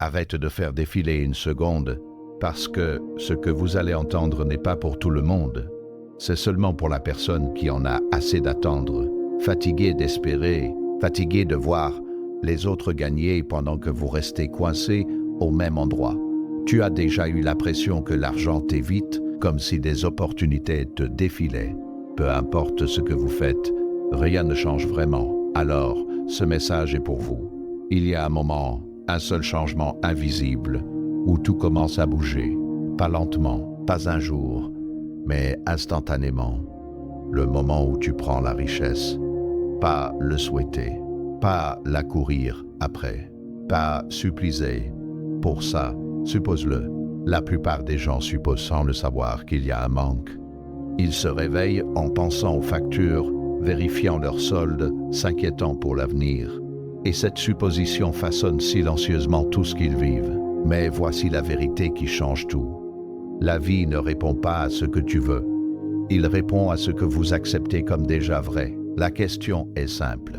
Arrête de faire défiler une seconde, parce que ce que vous allez entendre n'est pas pour tout le monde. C'est seulement pour la personne qui en a assez d'attendre, fatiguée d'espérer, fatiguée de voir les autres gagner pendant que vous restez coincé au même endroit. Tu as déjà eu l'impression que l'argent t'évite, comme si des opportunités te défilaient. Peu importe ce que vous faites, rien ne change vraiment. Alors, ce message est pour vous. Il y a un moment, un seul changement invisible, où tout commence à bouger. Pas lentement, pas un jour, mais instantanément. Le moment où tu prends la richesse, pas le souhaiter, pas la courir après, pas suppliser. Pour ça, suppose-le, la plupart des gens supposent sans le savoir qu'il y a un manque. Ils se réveillent en pensant aux factures, vérifiant leurs soldes, s'inquiétant pour l'avenir. Et cette supposition façonne silencieusement tout ce qu'ils vivent. Mais voici la vérité qui change tout. La vie ne répond pas à ce que tu veux. Il répond à ce que vous acceptez comme déjà vrai. La question est simple.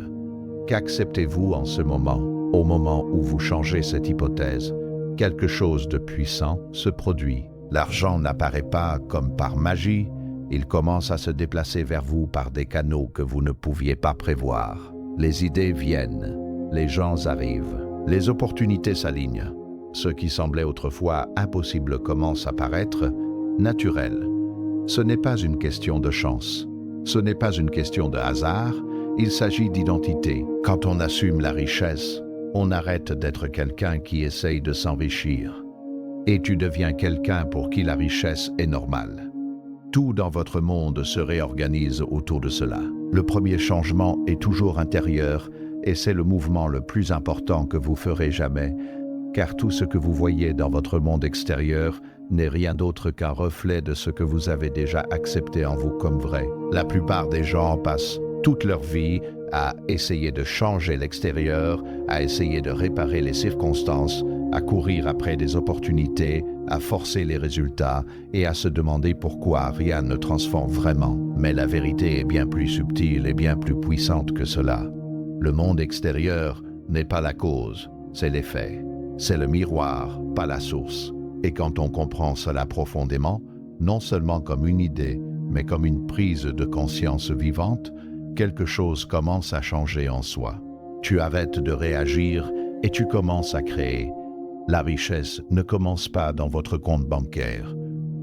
Qu'acceptez-vous en ce moment, au moment où vous changez cette hypothèse? Quelque chose de puissant se produit. L'argent n'apparaît pas comme par magie, il commence à se déplacer vers vous par des canaux que vous ne pouviez pas prévoir. Les idées viennent, les gens arrivent, les opportunités s'alignent. Ce qui semblait autrefois impossible commence à paraître naturel. Ce n'est pas une question de chance, ce n'est pas une question de hasard, il s'agit d'identité. Quand on assume la richesse, on arrête d'être quelqu'un qui essaye de s'enrichir. Et tu deviens quelqu'un pour qui la richesse est normale. Tout dans votre monde se réorganise autour de cela. Le premier changement est toujours intérieur et c'est le mouvement le plus important que vous ferez jamais, car tout ce que vous voyez dans votre monde extérieur n'est rien d'autre qu'un reflet de ce que vous avez déjà accepté en vous comme vrai. La plupart des gens passent toute leur vie à essayer de changer l'extérieur, à essayer de réparer les circonstances, à courir après des opportunités, à forcer les résultats et à se demander pourquoi rien ne transforme vraiment. Mais la vérité est bien plus subtile et bien plus puissante que cela. Le monde extérieur n'est pas la cause, c'est l'effet. C'est le miroir, pas la source. Et quand on comprend cela profondément, non seulement comme une idée, mais comme une prise de conscience vivante, quelque chose commence à changer en soi. Tu arrêtes de réagir et tu commences à créer. La richesse ne commence pas dans votre compte bancaire.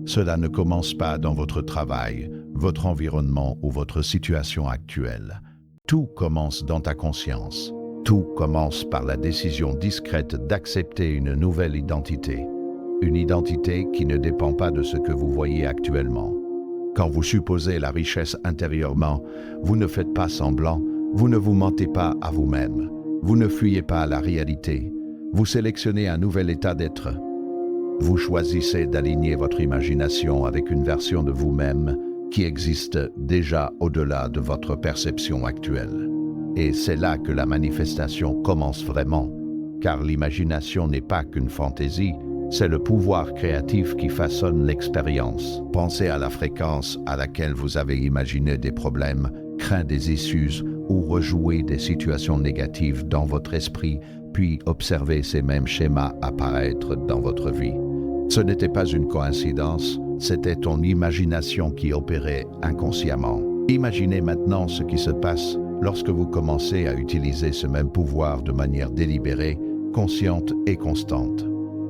Cela ne commence pas dans votre travail, votre environnement ou votre situation actuelle. Tout commence dans ta conscience. Tout commence par la décision discrète d'accepter une nouvelle identité. Une identité qui ne dépend pas de ce que vous voyez actuellement. Quand vous supposez la richesse intérieurement, vous ne faites pas semblant, vous ne vous mentez pas à vous-même, vous ne fuyez pas la réalité, vous sélectionnez un nouvel état d'être. Vous choisissez d'aligner votre imagination avec une version de vous-même qui existe déjà au-delà de votre perception actuelle. Et c'est là que la manifestation commence vraiment, car l'imagination n'est pas qu'une fantaisie, c'est le pouvoir créatif qui façonne l'expérience. Pensez à la fréquence à laquelle vous avez imaginé des problèmes, craint des issues ou rejoué des situations négatives dans votre esprit, puis observez ces mêmes schémas apparaître dans votre vie. Ce n'était pas une coïncidence, c'était ton imagination qui opérait inconsciemment. Imaginez maintenant ce qui se passe lorsque vous commencez à utiliser ce même pouvoir de manière délibérée, consciente et constante.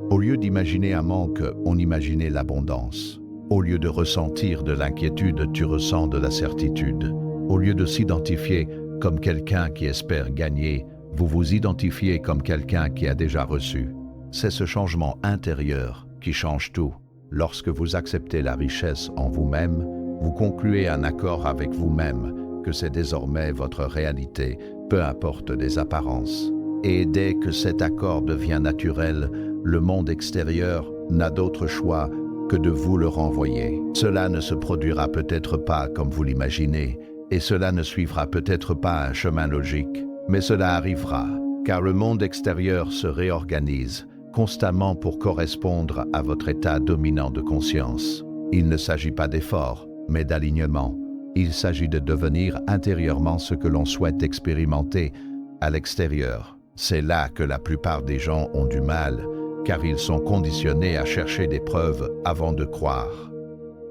Au lieu d'imaginer un manque, on imaginait l'abondance. Au lieu de ressentir de l'inquiétude, tu ressens de la certitude. Au lieu de s'identifier comme quelqu'un qui espère gagner, vous vous identifiez comme quelqu'un qui a déjà reçu. C'est ce changement intérieur qui change tout. Lorsque vous acceptez la richesse en vous-même, vous concluez un accord avec vous-même que c'est désormais votre réalité, peu importe les apparences. Et dès que cet accord devient naturel, le monde extérieur n'a d'autre choix que de vous le renvoyer. Cela ne se produira peut-être pas comme vous l'imaginez, et cela ne suivra peut-être pas un chemin logique, mais cela arrivera, car le monde extérieur se réorganise constamment pour correspondre à votre état dominant de conscience. Il ne s'agit pas d'effort, mais d'alignement. Il s'agit de devenir intérieurement ce que l'on souhaite expérimenter à l'extérieur. C'est là que la plupart des gens ont du mal, car ils sont conditionnés à chercher des preuves avant de croire.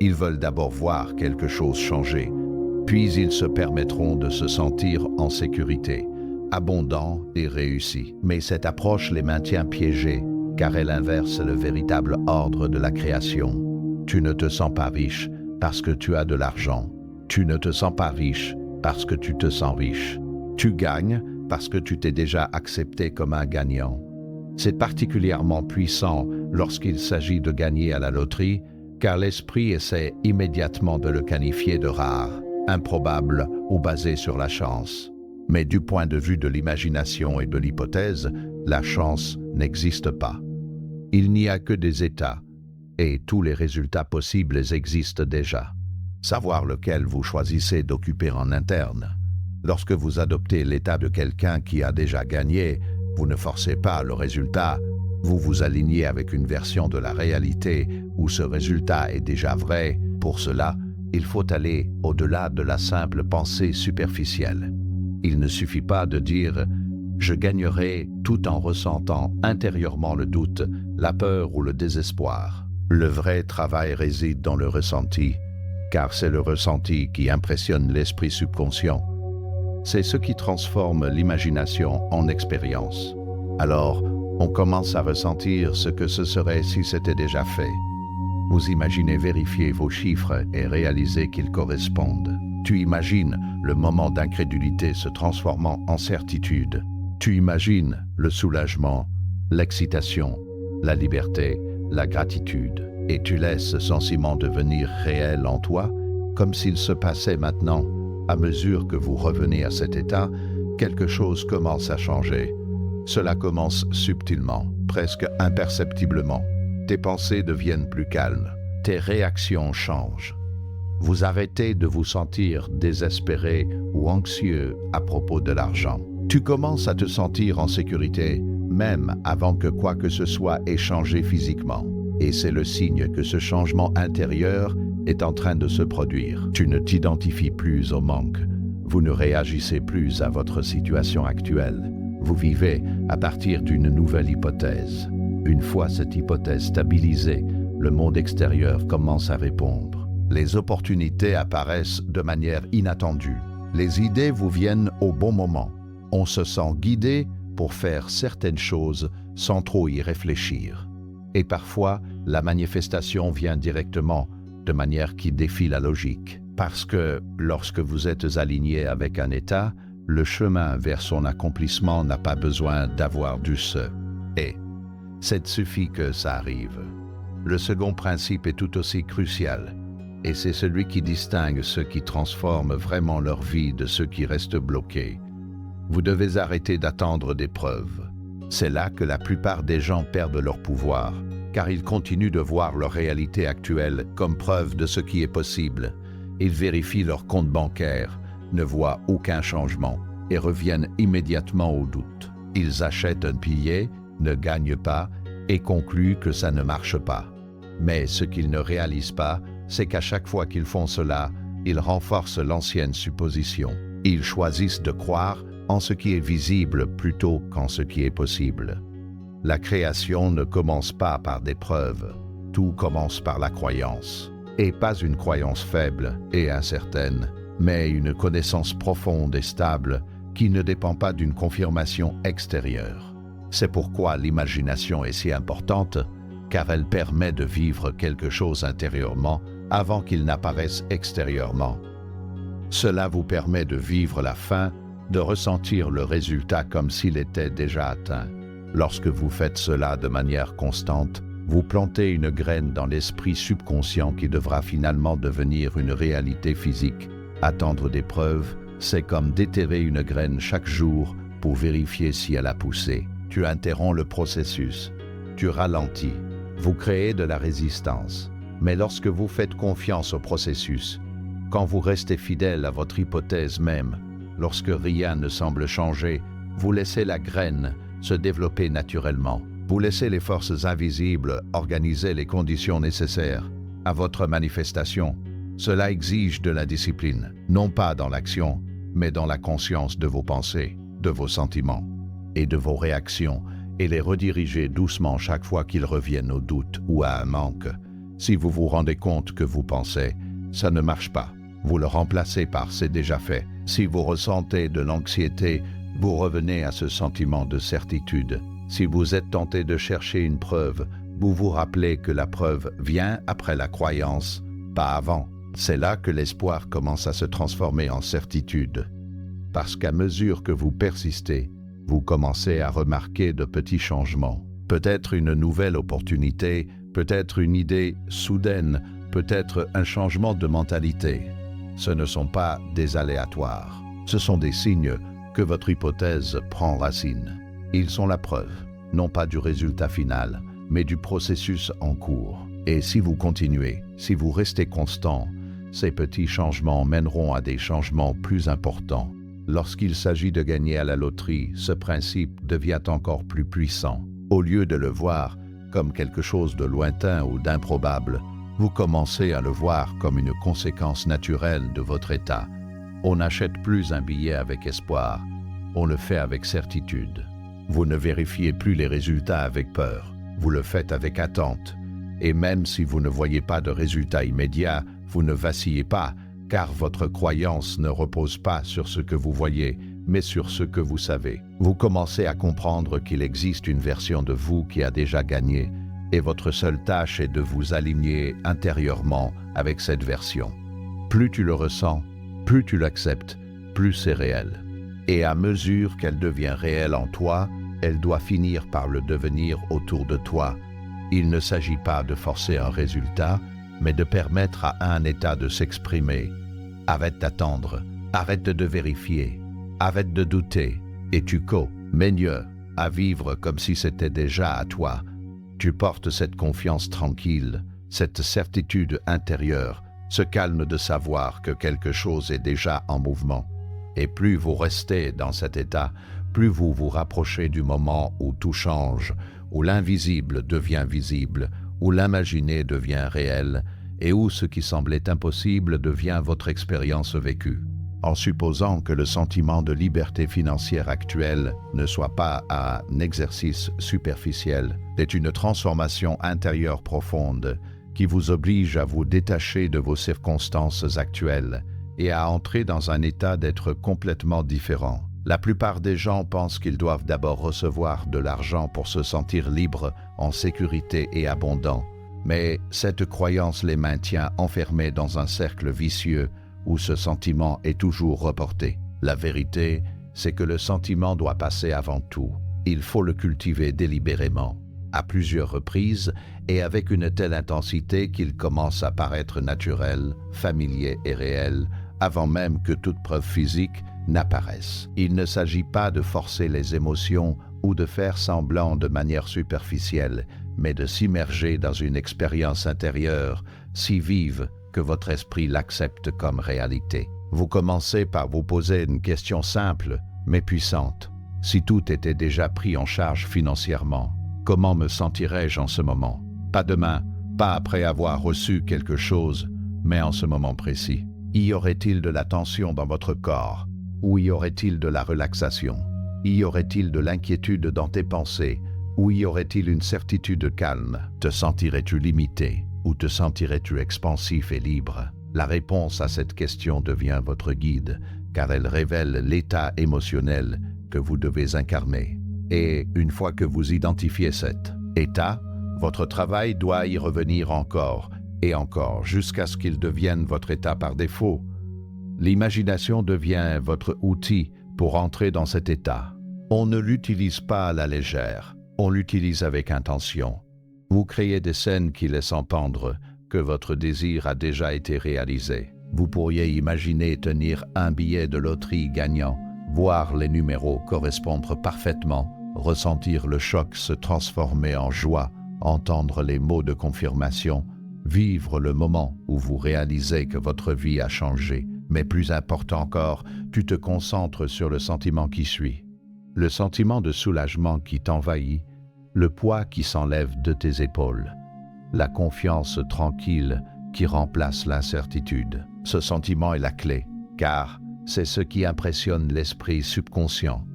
Ils veulent d'abord voir quelque chose changer, puis ils se permettront de se sentir en sécurité, abondants et réussis. Mais cette approche les maintient piégés, car elle inverse le véritable ordre de la création. Tu ne te sens pas riche parce que tu as de l'argent. Tu ne te sens pas riche parce que tu te sens riche. Tu gagnes parce que tu t'es déjà accepté comme un gagnant. C'est particulièrement puissant lorsqu'il s'agit de gagner à la loterie, car l'esprit essaie immédiatement de le qualifier de rare, improbable ou basé sur la chance. Mais du point de vue de l'imagination et de l'hypothèse, la chance n'existe pas. Il n'y a que des états, et tous les résultats possibles existent déjà. Savoir lequel vous choisissez d'occuper en interne. Lorsque vous adoptez l'état de quelqu'un qui a déjà gagné, vous ne forcez pas le résultat, vous vous alignez avec une version de la réalité où ce résultat est déjà vrai. Pour cela, il faut aller au-delà de la simple pensée superficielle. Il ne suffit pas de dire « je gagnerai » tout en ressentant intérieurement le doute, la peur ou le désespoir. Le vrai travail réside dans le ressenti, car c'est le ressenti qui impressionne l'esprit subconscient. C'est ce qui transforme l'imagination en expérience. Alors, on commence à ressentir ce que ce serait si c'était déjà fait. Vous imaginez vérifier vos chiffres et réaliser qu'ils correspondent. Tu imagines le moment d'incrédulité se transformant en certitude. Tu imagines le soulagement, l'excitation, la liberté, la gratitude. Et tu laisses ce sentiment devenir réel en toi, comme s'il se passait maintenant. À mesure que vous revenez à cet état, quelque chose commence à changer. Cela commence subtilement, presque imperceptiblement. Tes pensées deviennent plus calmes, tes réactions changent. Vous arrêtez de vous sentir désespéré ou anxieux à propos de l'argent. Tu commences à te sentir en sécurité, même avant que quoi que ce soit ait changé physiquement. Et c'est le signe que ce changement intérieur est en train de se produire. Tu ne t'identifies plus au manque. Vous ne réagissez plus à votre situation actuelle. Vous vivez à partir d'une nouvelle hypothèse. Une fois cette hypothèse stabilisée, le monde extérieur commence à répondre. Les opportunités apparaissent de manière inattendue. Les idées vous viennent au bon moment. On se sent guidé pour faire certaines choses sans trop y réfléchir. Et parfois, la manifestation vient directement, de manière qui défie la logique. Parce que lorsque vous êtes aligné avec un état, le chemin vers son accomplissement n'a pas besoin d'avoir du se. Et c'est suffit que ça arrive. Le second principe est tout aussi crucial, et c'est celui qui distingue ceux qui transforment vraiment leur vie de ceux qui restent bloqués. Vous devez arrêter d'attendre des preuves. C'est là que la plupart des gens perdent leur pouvoir, car ils continuent de voir leur réalité actuelle comme preuve de ce qui est possible. Ils vérifient leur compte bancaire, ne voient aucun changement et reviennent immédiatement au doute. Ils achètent un billet, ne gagnent pas et concluent que ça ne marche pas. Mais ce qu'ils ne réalisent pas, c'est qu'à chaque fois qu'ils font cela, ils renforcent l'ancienne supposition. Ils choisissent de croire en ce qui est visible plutôt qu'en ce qui est possible. La création ne commence pas par des preuves, tout commence par la croyance. Et pas une croyance faible et incertaine, mais une connaissance profonde et stable qui ne dépend pas d'une confirmation extérieure. C'est pourquoi l'imagination est si importante, car elle permet de vivre quelque chose intérieurement avant qu'il n'apparaisse extérieurement. Cela vous permet de vivre la fin, de ressentir le résultat comme s'il était déjà atteint. Lorsque vous faites cela de manière constante, vous plantez une graine dans l'esprit subconscient qui devra finalement devenir une réalité physique. Attendre des preuves, c'est comme déterrer une graine chaque jour pour vérifier si elle a poussé. Tu interromps le processus, tu ralentis, vous créez de la résistance. Mais lorsque vous faites confiance au processus, quand vous restez fidèle à votre hypothèse même, lorsque rien ne semble changer, vous laissez la graine se développer naturellement. Vous laissez les forces invisibles organiser les conditions nécessaires à votre manifestation. Cela exige de la discipline, non pas dans l'action, mais dans la conscience de vos pensées, de vos sentiments et de vos réactions, et les rediriger doucement chaque fois qu'ils reviennent au doute ou à un manque. Si vous vous rendez compte que vous pensez « ça ne marche pas », vous le remplacez par « c'est déjà fait ». Si vous ressentez de l'anxiété, vous revenez à ce sentiment de certitude. Si vous êtes tenté de chercher une preuve, vous vous rappelez que la preuve vient après la croyance, pas avant. C'est là que l'espoir commence à se transformer en certitude. Parce qu'à mesure que vous persistez, vous commencez à remarquer de petits changements. Peut-être une nouvelle opportunité, peut-être une idée soudaine, peut-être un changement de mentalité. Ce ne sont pas des aléatoires. Ce sont des signes que votre hypothèse prend racine. Ils sont la preuve, non pas du résultat final, mais du processus en cours. Et si vous continuez, si vous restez constant, ces petits changements mèneront à des changements plus importants. Lorsqu'il s'agit de gagner à la loterie, ce principe devient encore plus puissant. Au lieu de le voir comme quelque chose de lointain ou d'improbable, vous commencez à le voir comme une conséquence naturelle de votre état. On n'achète plus un billet avec espoir, on le fait avec certitude. Vous ne vérifiez plus les résultats avec peur, vous le faites avec attente. Et même si vous ne voyez pas de résultats immédiats, vous ne vacillez pas, car votre croyance ne repose pas sur ce que vous voyez, mais sur ce que vous savez. Vous commencez à comprendre qu'il existe une version de vous qui a déjà gagné, et votre seule tâche est de vous aligner intérieurement avec cette version. Plus tu le ressens, plus tu l'acceptes, plus c'est réel. Et à mesure qu'elle devient réelle en toi, elle doit finir par le devenir autour de toi. Il ne s'agit pas de forcer un résultat, mais de permettre à un état de s'exprimer. Arrête d'attendre, arrête de vérifier, arrête de douter, et tu mais mieux, à vivre comme si c'était déjà à toi. Tu portes cette confiance tranquille, cette certitude intérieure, ce calme de savoir que quelque chose est déjà en mouvement. Et plus vous restez dans cet état, plus vous vous rapprochez du moment où tout change, où l'invisible devient visible, où l'imaginé devient réel, et où ce qui semblait impossible devient votre expérience vécue. En supposant que le sentiment de liberté financière actuel ne soit pas un exercice superficiel, c'est une transformation intérieure profonde qui vous oblige à vous détacher de vos circonstances actuelles et à entrer dans un état d'être complètement différent. La plupart des gens pensent qu'ils doivent d'abord recevoir de l'argent pour se sentir libres, en sécurité et abondants. Mais cette croyance les maintient enfermés dans un cercle vicieux où ce sentiment est toujours reporté. La vérité, c'est que le sentiment doit passer avant tout. Il faut le cultiver délibérément, à plusieurs reprises et avec une telle intensité qu'il commence à paraître naturel, familier et réel, avant même que toute preuve physique n'apparaisse. Il ne s'agit pas de forcer les émotions ou de faire semblant de manière superficielle, mais de s'immerger dans une expérience intérieure si vive que votre esprit l'accepte comme réalité. Vous commencez par vous poser une question simple, mais puissante. Si tout était déjà pris en charge financièrement, comment me sentirais-je en ce moment? Pas demain, pas après avoir reçu quelque chose, mais en ce moment précis. Y aurait-il de la tension dans votre corps? Ou y aurait-il de la relaxation? Y aurait-il de l'inquiétude dans tes pensées? Ou y aurait-il une certitude calme? Te sentirais-tu limité? Ou te sentirais-tu expansif et libre? La réponse à cette question devient votre guide, car elle révèle l'état émotionnel que vous devez incarner. Et une fois que vous identifiez cet état, votre travail doit y revenir encore et encore, jusqu'à ce qu'il devienne votre état par défaut. L'imagination devient votre outil pour entrer dans cet état. On ne l'utilise pas à la légère, on l'utilise avec intention. Vous créez des scènes qui laissent entendre que votre désir a déjà été réalisé. Vous pourriez imaginer tenir un billet de loterie gagnant, voir les numéros correspondre parfaitement, ressentir le choc se transformer en joie, entendre les mots de confirmation, vivre le moment où vous réalisez que votre vie a changé. Mais plus important encore, tu te concentres sur le sentiment qui suit. Le sentiment de soulagement qui t'envahit, le poids qui s'enlève de tes épaules, la confiance tranquille qui remplace l'incertitude. Ce sentiment est la clé, car c'est ce qui impressionne l'esprit subconscient.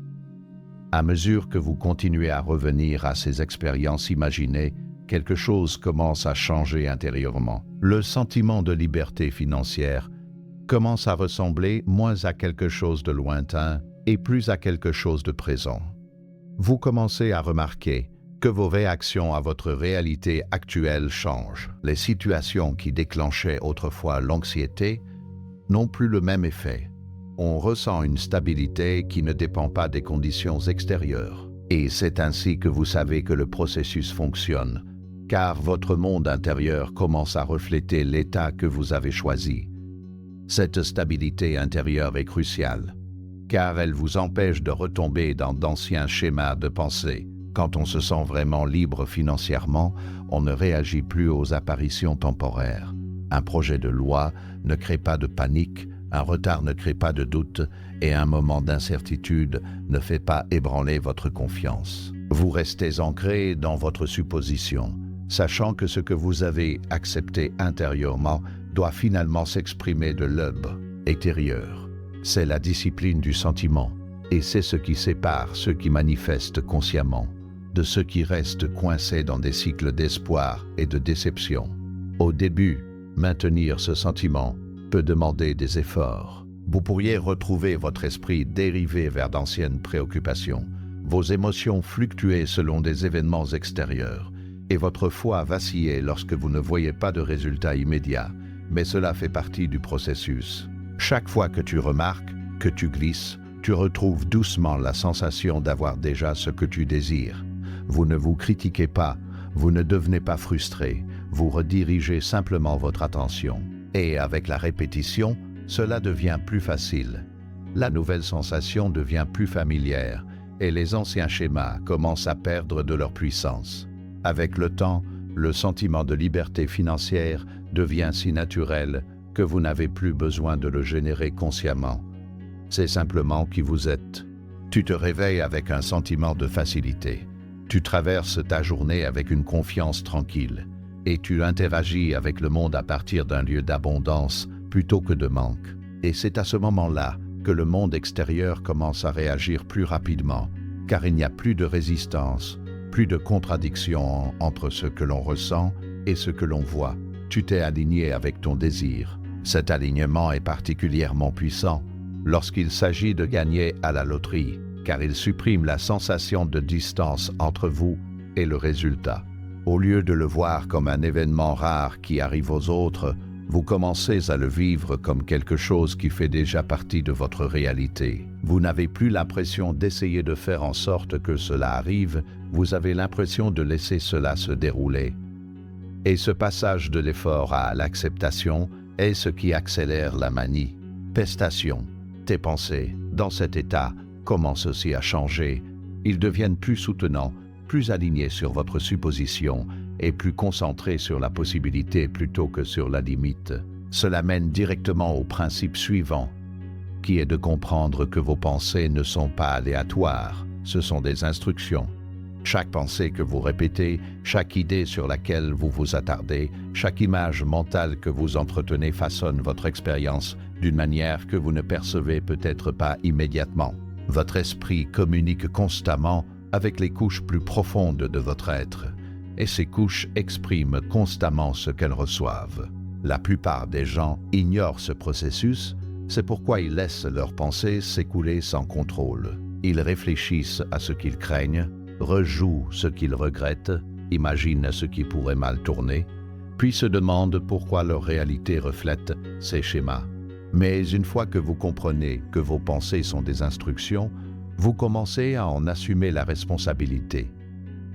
À mesure que vous continuez à revenir à ces expériences imaginées, quelque chose commence à changer intérieurement. Le sentiment de liberté financière commence à ressembler moins à quelque chose de lointain et plus à quelque chose de présent. Vous commencez à remarquer que vos réactions à votre réalité actuelle changent. Les situations qui déclenchaient autrefois l'anxiété n'ont plus le même effet. On ressent une stabilité qui ne dépend pas des conditions extérieures. Et c'est ainsi que vous savez que le processus fonctionne, car votre monde intérieur commence à refléter l'état que vous avez choisi. Cette stabilité intérieure est cruciale, car elle vous empêche de retomber dans d'anciens schémas de pensée. Quand on se sent vraiment libre financièrement, on ne réagit plus aux apparitions temporaires. Un projet de loi ne crée pas de panique, un retard ne crée pas de doute et un moment d'incertitude ne fait pas ébranler votre confiance. Vous restez ancré dans votre supposition, sachant que ce que vous avez accepté intérieurement doit finalement s'exprimer de l'aube extérieur. C'est la discipline du sentiment, et c'est ce qui sépare ceux qui manifestent consciemment de ceux qui restent coincés dans des cycles d'espoir et de déception. Au début, maintenir ce sentiment peut demander des efforts. Vous pourriez retrouver votre esprit dérivé vers d'anciennes préoccupations, vos émotions fluctuer selon des événements extérieurs, et votre foi vaciller lorsque vous ne voyez pas de résultats immédiats, mais cela fait partie du processus. Chaque fois que tu remarques, que tu glisses, tu retrouves doucement la sensation d'avoir déjà ce que tu désires. Vous ne vous critiquez pas, vous ne devenez pas frustré, vous redirigez simplement votre attention. Et avec la répétition, cela devient plus facile. La nouvelle sensation devient plus familière et les anciens schémas commencent à perdre de leur puissance. Avec le temps, le sentiment de liberté financière devient si naturel que vous n'avez plus besoin de le générer consciemment. C'est simplement qui vous êtes. Tu te réveilles avec un sentiment de facilité. Tu traverses ta journée avec une confiance tranquille. Et tu interagis avec le monde à partir d'un lieu d'abondance plutôt que de manque. Et c'est à ce moment-là que le monde extérieur commence à réagir plus rapidement, car il n'y a plus de résistance, plus de contradiction entre ce que l'on ressent et ce que l'on voit. Tu t'es aligné avec ton désir. Cet alignement est particulièrement puissant lorsqu'il s'agit de gagner à la loterie, car il supprime la sensation de distance entre vous et le résultat. Au lieu de le voir comme un événement rare qui arrive aux autres, vous commencez à le vivre comme quelque chose qui fait déjà partie de votre réalité. Vous n'avez plus l'impression d'essayer de faire en sorte que cela arrive, vous avez l'impression de laisser cela se dérouler. Et ce passage de l'effort à l'acceptation est ce qui accélère la manifestation. Tes pensées, dans cet état, commencent aussi à changer. Ils deviennent plus soutenants, plus alignés sur votre supposition et plus concentrés sur la possibilité plutôt que sur la limite. Cela mène directement au principe suivant, qui est de comprendre que vos pensées ne sont pas aléatoires, ce sont des instructions. Chaque pensée que vous répétez, chaque idée sur laquelle vous vous attardez, chaque image mentale que vous entretenez façonne votre expérience d'une manière que vous ne percevez peut-être pas immédiatement. Votre esprit communique constamment avec les couches plus profondes de votre être, et ces couches expriment constamment ce qu'elles reçoivent. La plupart des gens ignorent ce processus, c'est pourquoi ils laissent leurs pensées s'écouler sans contrôle. Ils réfléchissent à ce qu'ils craignent, rejouent ce qu'ils regrettent, imaginent ce qui pourrait mal tourner, puis se demandent pourquoi leur réalité reflète ces schémas. Mais une fois que vous comprenez que vos pensées sont des instructions, vous commencez à en assumer la responsabilité.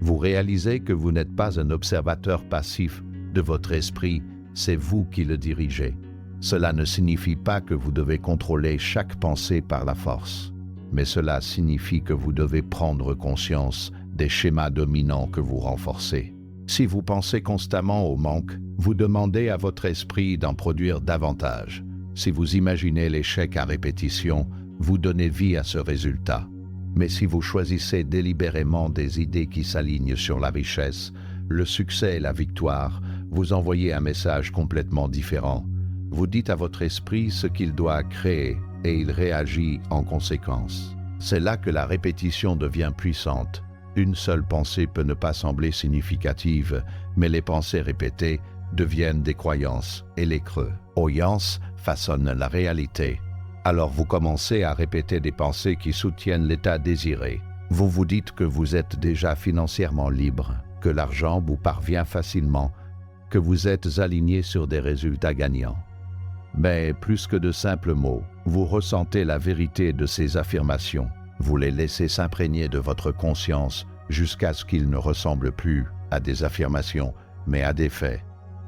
Vous réalisez que vous n'êtes pas un observateur passif de votre esprit, c'est vous qui le dirigez. Cela ne signifie pas que vous devez contrôler chaque pensée par la force, mais cela signifie que vous devez prendre conscience des schémas dominants que vous renforcez. Si vous pensez constamment au manque, vous demandez à votre esprit d'en produire davantage. Si vous imaginez l'échec à répétition, vous donnez vie à ce résultat. Mais si vous choisissez délibérément des idées qui s'alignent sur la richesse, le succès et la victoire, vous envoyez un message complètement différent. Vous dites à votre esprit ce qu'il doit créer et il réagit en conséquence. C'est là que la répétition devient puissante. Une seule pensée peut ne pas sembler significative, mais les pensées répétées deviennent des croyances et les croyances façonnent la réalité. Alors vous commencez à répéter des pensées qui soutiennent l'état désiré. Vous vous dites que vous êtes déjà financièrement libre, que l'argent vous parvient facilement, que vous êtes aligné sur des résultats gagnants. Mais plus que de simples mots, vous ressentez la vérité de ces affirmations. Vous les laissez s'imprégner de votre conscience jusqu'à ce qu'ils ne ressemblent plus à des affirmations, mais à des faits.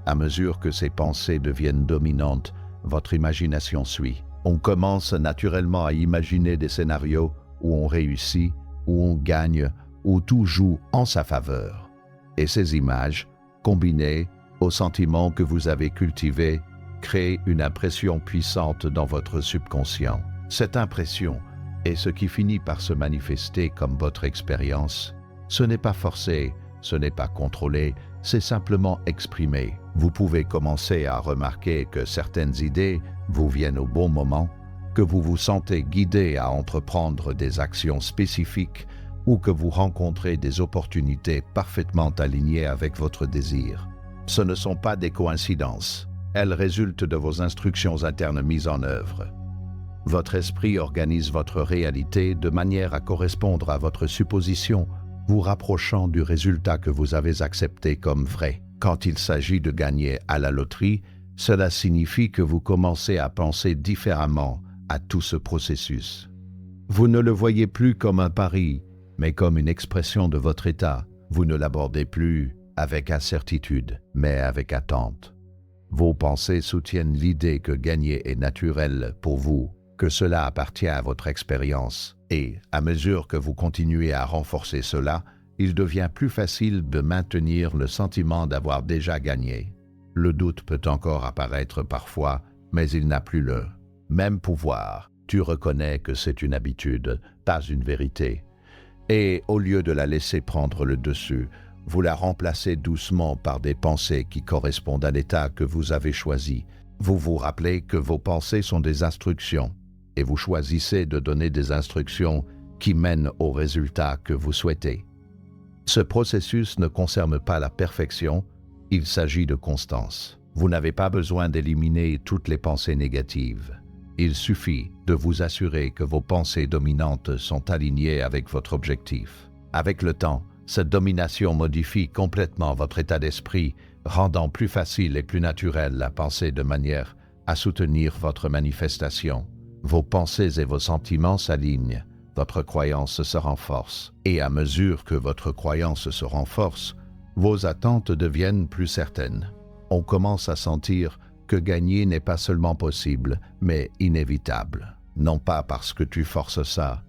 À mesure que ces pensées deviennent dominantes, votre imagination suit. On commence naturellement à imaginer des scénarios où on réussit, où on gagne, où tout joue en sa faveur. Et ces images, combinées aux sentiments que vous avez cultivés, créent une impression puissante dans votre subconscient. Cette impression est ce qui finit par se manifester comme votre expérience. Ce n'est pas forcé, ce n'est pas contrôlé, c'est simplement exprimé. Vous pouvez commencer à remarquer que certaines idées vous viennent au bon moment, que vous vous sentez guidé à entreprendre des actions spécifiques ou que vous rencontrez des opportunités parfaitement alignées avec votre désir. Ce ne sont pas des coïncidences. Elles résultent de vos instructions internes mises en œuvre. Votre esprit organise votre réalité de manière à correspondre à votre supposition, vous rapprochant du résultat que vous avez accepté comme vrai. Quand il s'agit de gagner à la loterie, cela signifie que vous commencez à penser différemment à tout ce processus. Vous ne le voyez plus comme un pari, mais comme une expression de votre état. Vous ne l'abordez plus avec incertitude, mais avec attente. Vos pensées soutiennent l'idée que gagner est naturel pour vous, que cela appartient à votre expérience. Et, à mesure que vous continuez à renforcer cela, il devient plus facile de maintenir le sentiment d'avoir déjà gagné. Le doute peut encore apparaître parfois, mais il n'a plus le même pouvoir. Tu reconnais que c'est une habitude, pas une vérité. Et au lieu de la laisser prendre le dessus, vous la remplacez doucement par des pensées qui correspondent à l'état que vous avez choisi. Vous vous rappelez que vos pensées sont des instructions et vous choisissez de donner des instructions qui mènent au résultat que vous souhaitez. Ce processus ne concerne pas la perfection, il s'agit de constance. Vous n'avez pas besoin d'éliminer toutes les pensées négatives. Il suffit de vous assurer que vos pensées dominantes sont alignées avec votre objectif. Avec le temps, cette domination modifie complètement votre état d'esprit, rendant plus facile et plus naturel la pensée de manière à soutenir votre manifestation. Vos pensées et vos sentiments s'alignent, votre croyance se renforce. Et à mesure que votre croyance se renforce, vos attentes deviennent plus certaines. On commence à sentir que gagner n'est pas seulement possible, mais inévitable. Non pas parce que tu forces ça,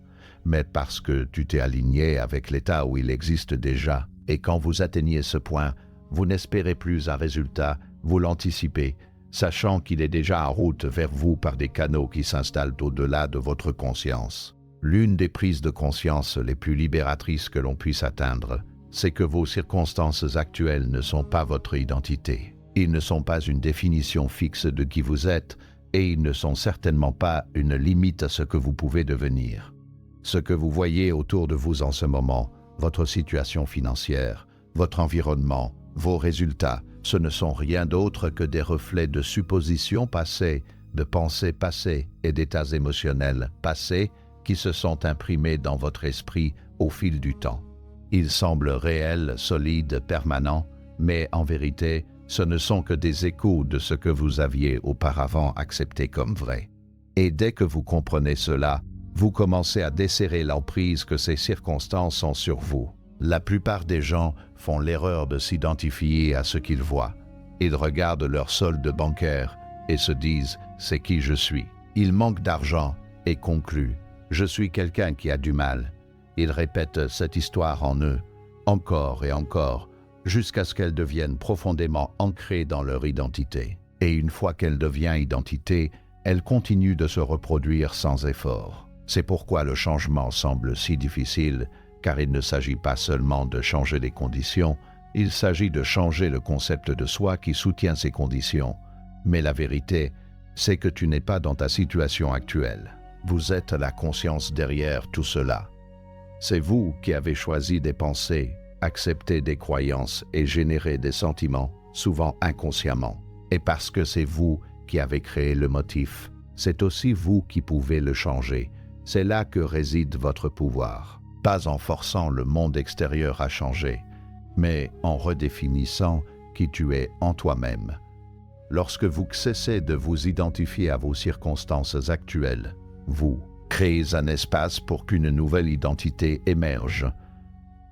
mais parce que tu t'es aligné avec l'état où il existe déjà. Et quand vous atteignez ce point, vous n'espérez plus un résultat, vous l'anticipez, sachant qu'il est déjà en route vers vous par des canaux qui s'installent au-delà de votre conscience. L'une des prises de conscience les plus libératrices que l'on puisse atteindre, c'est que vos circonstances actuelles ne sont pas votre identité. Ils ne sont pas une définition fixe de qui vous êtes et ils ne sont certainement pas une limite à ce que vous pouvez devenir. Ce que vous voyez autour de vous en ce moment, votre situation financière, votre environnement, vos résultats, ce ne sont rien d'autre que des reflets de suppositions passées, de pensées passées et d'états émotionnels passés qui se sont imprimés dans votre esprit au fil du temps. Ils semblent réels, solides, permanents, mais en vérité, ce ne sont que des échos de ce que vous aviez auparavant accepté comme vrai. Et dès que vous comprenez cela, vous commencez à desserrer l'emprise que ces circonstances ont sur vous. La plupart des gens font l'erreur de s'identifier à ce qu'ils voient. Ils regardent leur solde bancaire et se disent « c'est qui je suis ». Ils manquent d'argent et concluent « je suis quelqu'un qui a du mal ». Ils répètent cette histoire en eux, encore et encore, jusqu'à ce qu'elle devienne profondément ancrée dans leur identité. Et une fois qu'elle devient identité, elle continue de se reproduire sans effort. C'est pourquoi le changement semble si difficile, car il ne s'agit pas seulement de changer les conditions, il s'agit de changer le concept de soi qui soutient ces conditions. Mais la vérité, c'est que tu n'es pas dans ta situation actuelle. Vous êtes la conscience derrière tout cela. C'est vous qui avez choisi des pensées, accepté des croyances et généré des sentiments, souvent inconsciemment. Et parce que c'est vous qui avez créé le motif, c'est aussi vous qui pouvez le changer. C'est là que réside votre pouvoir. Pas en forçant le monde extérieur à changer, mais en redéfinissant qui tu es en toi-même. Lorsque vous cessez de vous identifier à vos circonstances actuelles, vous créez un espace pour qu'une nouvelle identité émerge.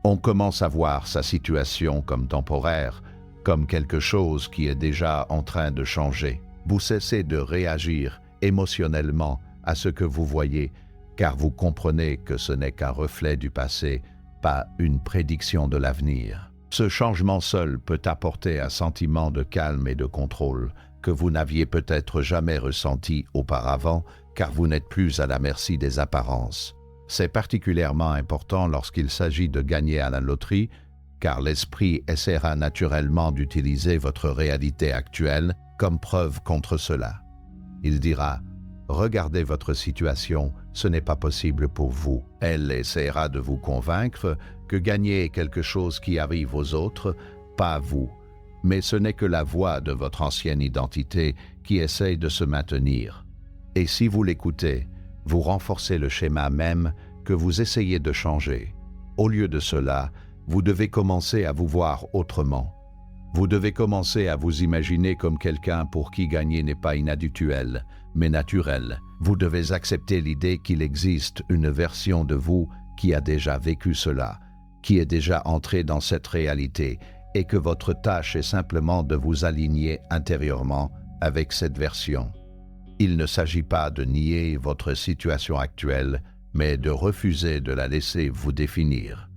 On commence à voir sa situation comme temporaire, comme quelque chose qui est déjà en train de changer. Vous cessez de réagir émotionnellement à ce que vous voyez, car vous comprenez que ce n'est qu'un reflet du passé, pas une prédiction de l'avenir. Ce changement seul peut apporter un sentiment de calme et de contrôle que vous n'aviez peut-être jamais ressenti auparavant, car vous n'êtes plus à la merci des apparences. C'est particulièrement important lorsqu'il s'agit de gagner à la loterie, car l'esprit essaiera naturellement d'utiliser votre réalité actuelle comme preuve contre cela. Il dira « Regardez votre situation, ce n'est pas possible pour vous ». Elle essaiera de vous convaincre que gagner est quelque chose qui arrive aux autres, pas à vous. Mais ce n'est que la voix de votre ancienne identité qui essaye de se maintenir. Et si vous l'écoutez, vous renforcez le schéma même que vous essayez de changer. Au lieu de cela, vous devez commencer à vous voir autrement. Vous devez commencer à vous imaginer comme quelqu'un pour qui gagner n'est pas inhabituel, mais naturel. Vous devez accepter l'idée qu'il existe une version de vous qui a déjà vécu cela, qui est déjà entré dans cette réalité, et que votre tâche est simplement de vous aligner intérieurement avec cette version. Il ne s'agit pas de nier votre situation actuelle, mais de refuser de la laisser vous définir.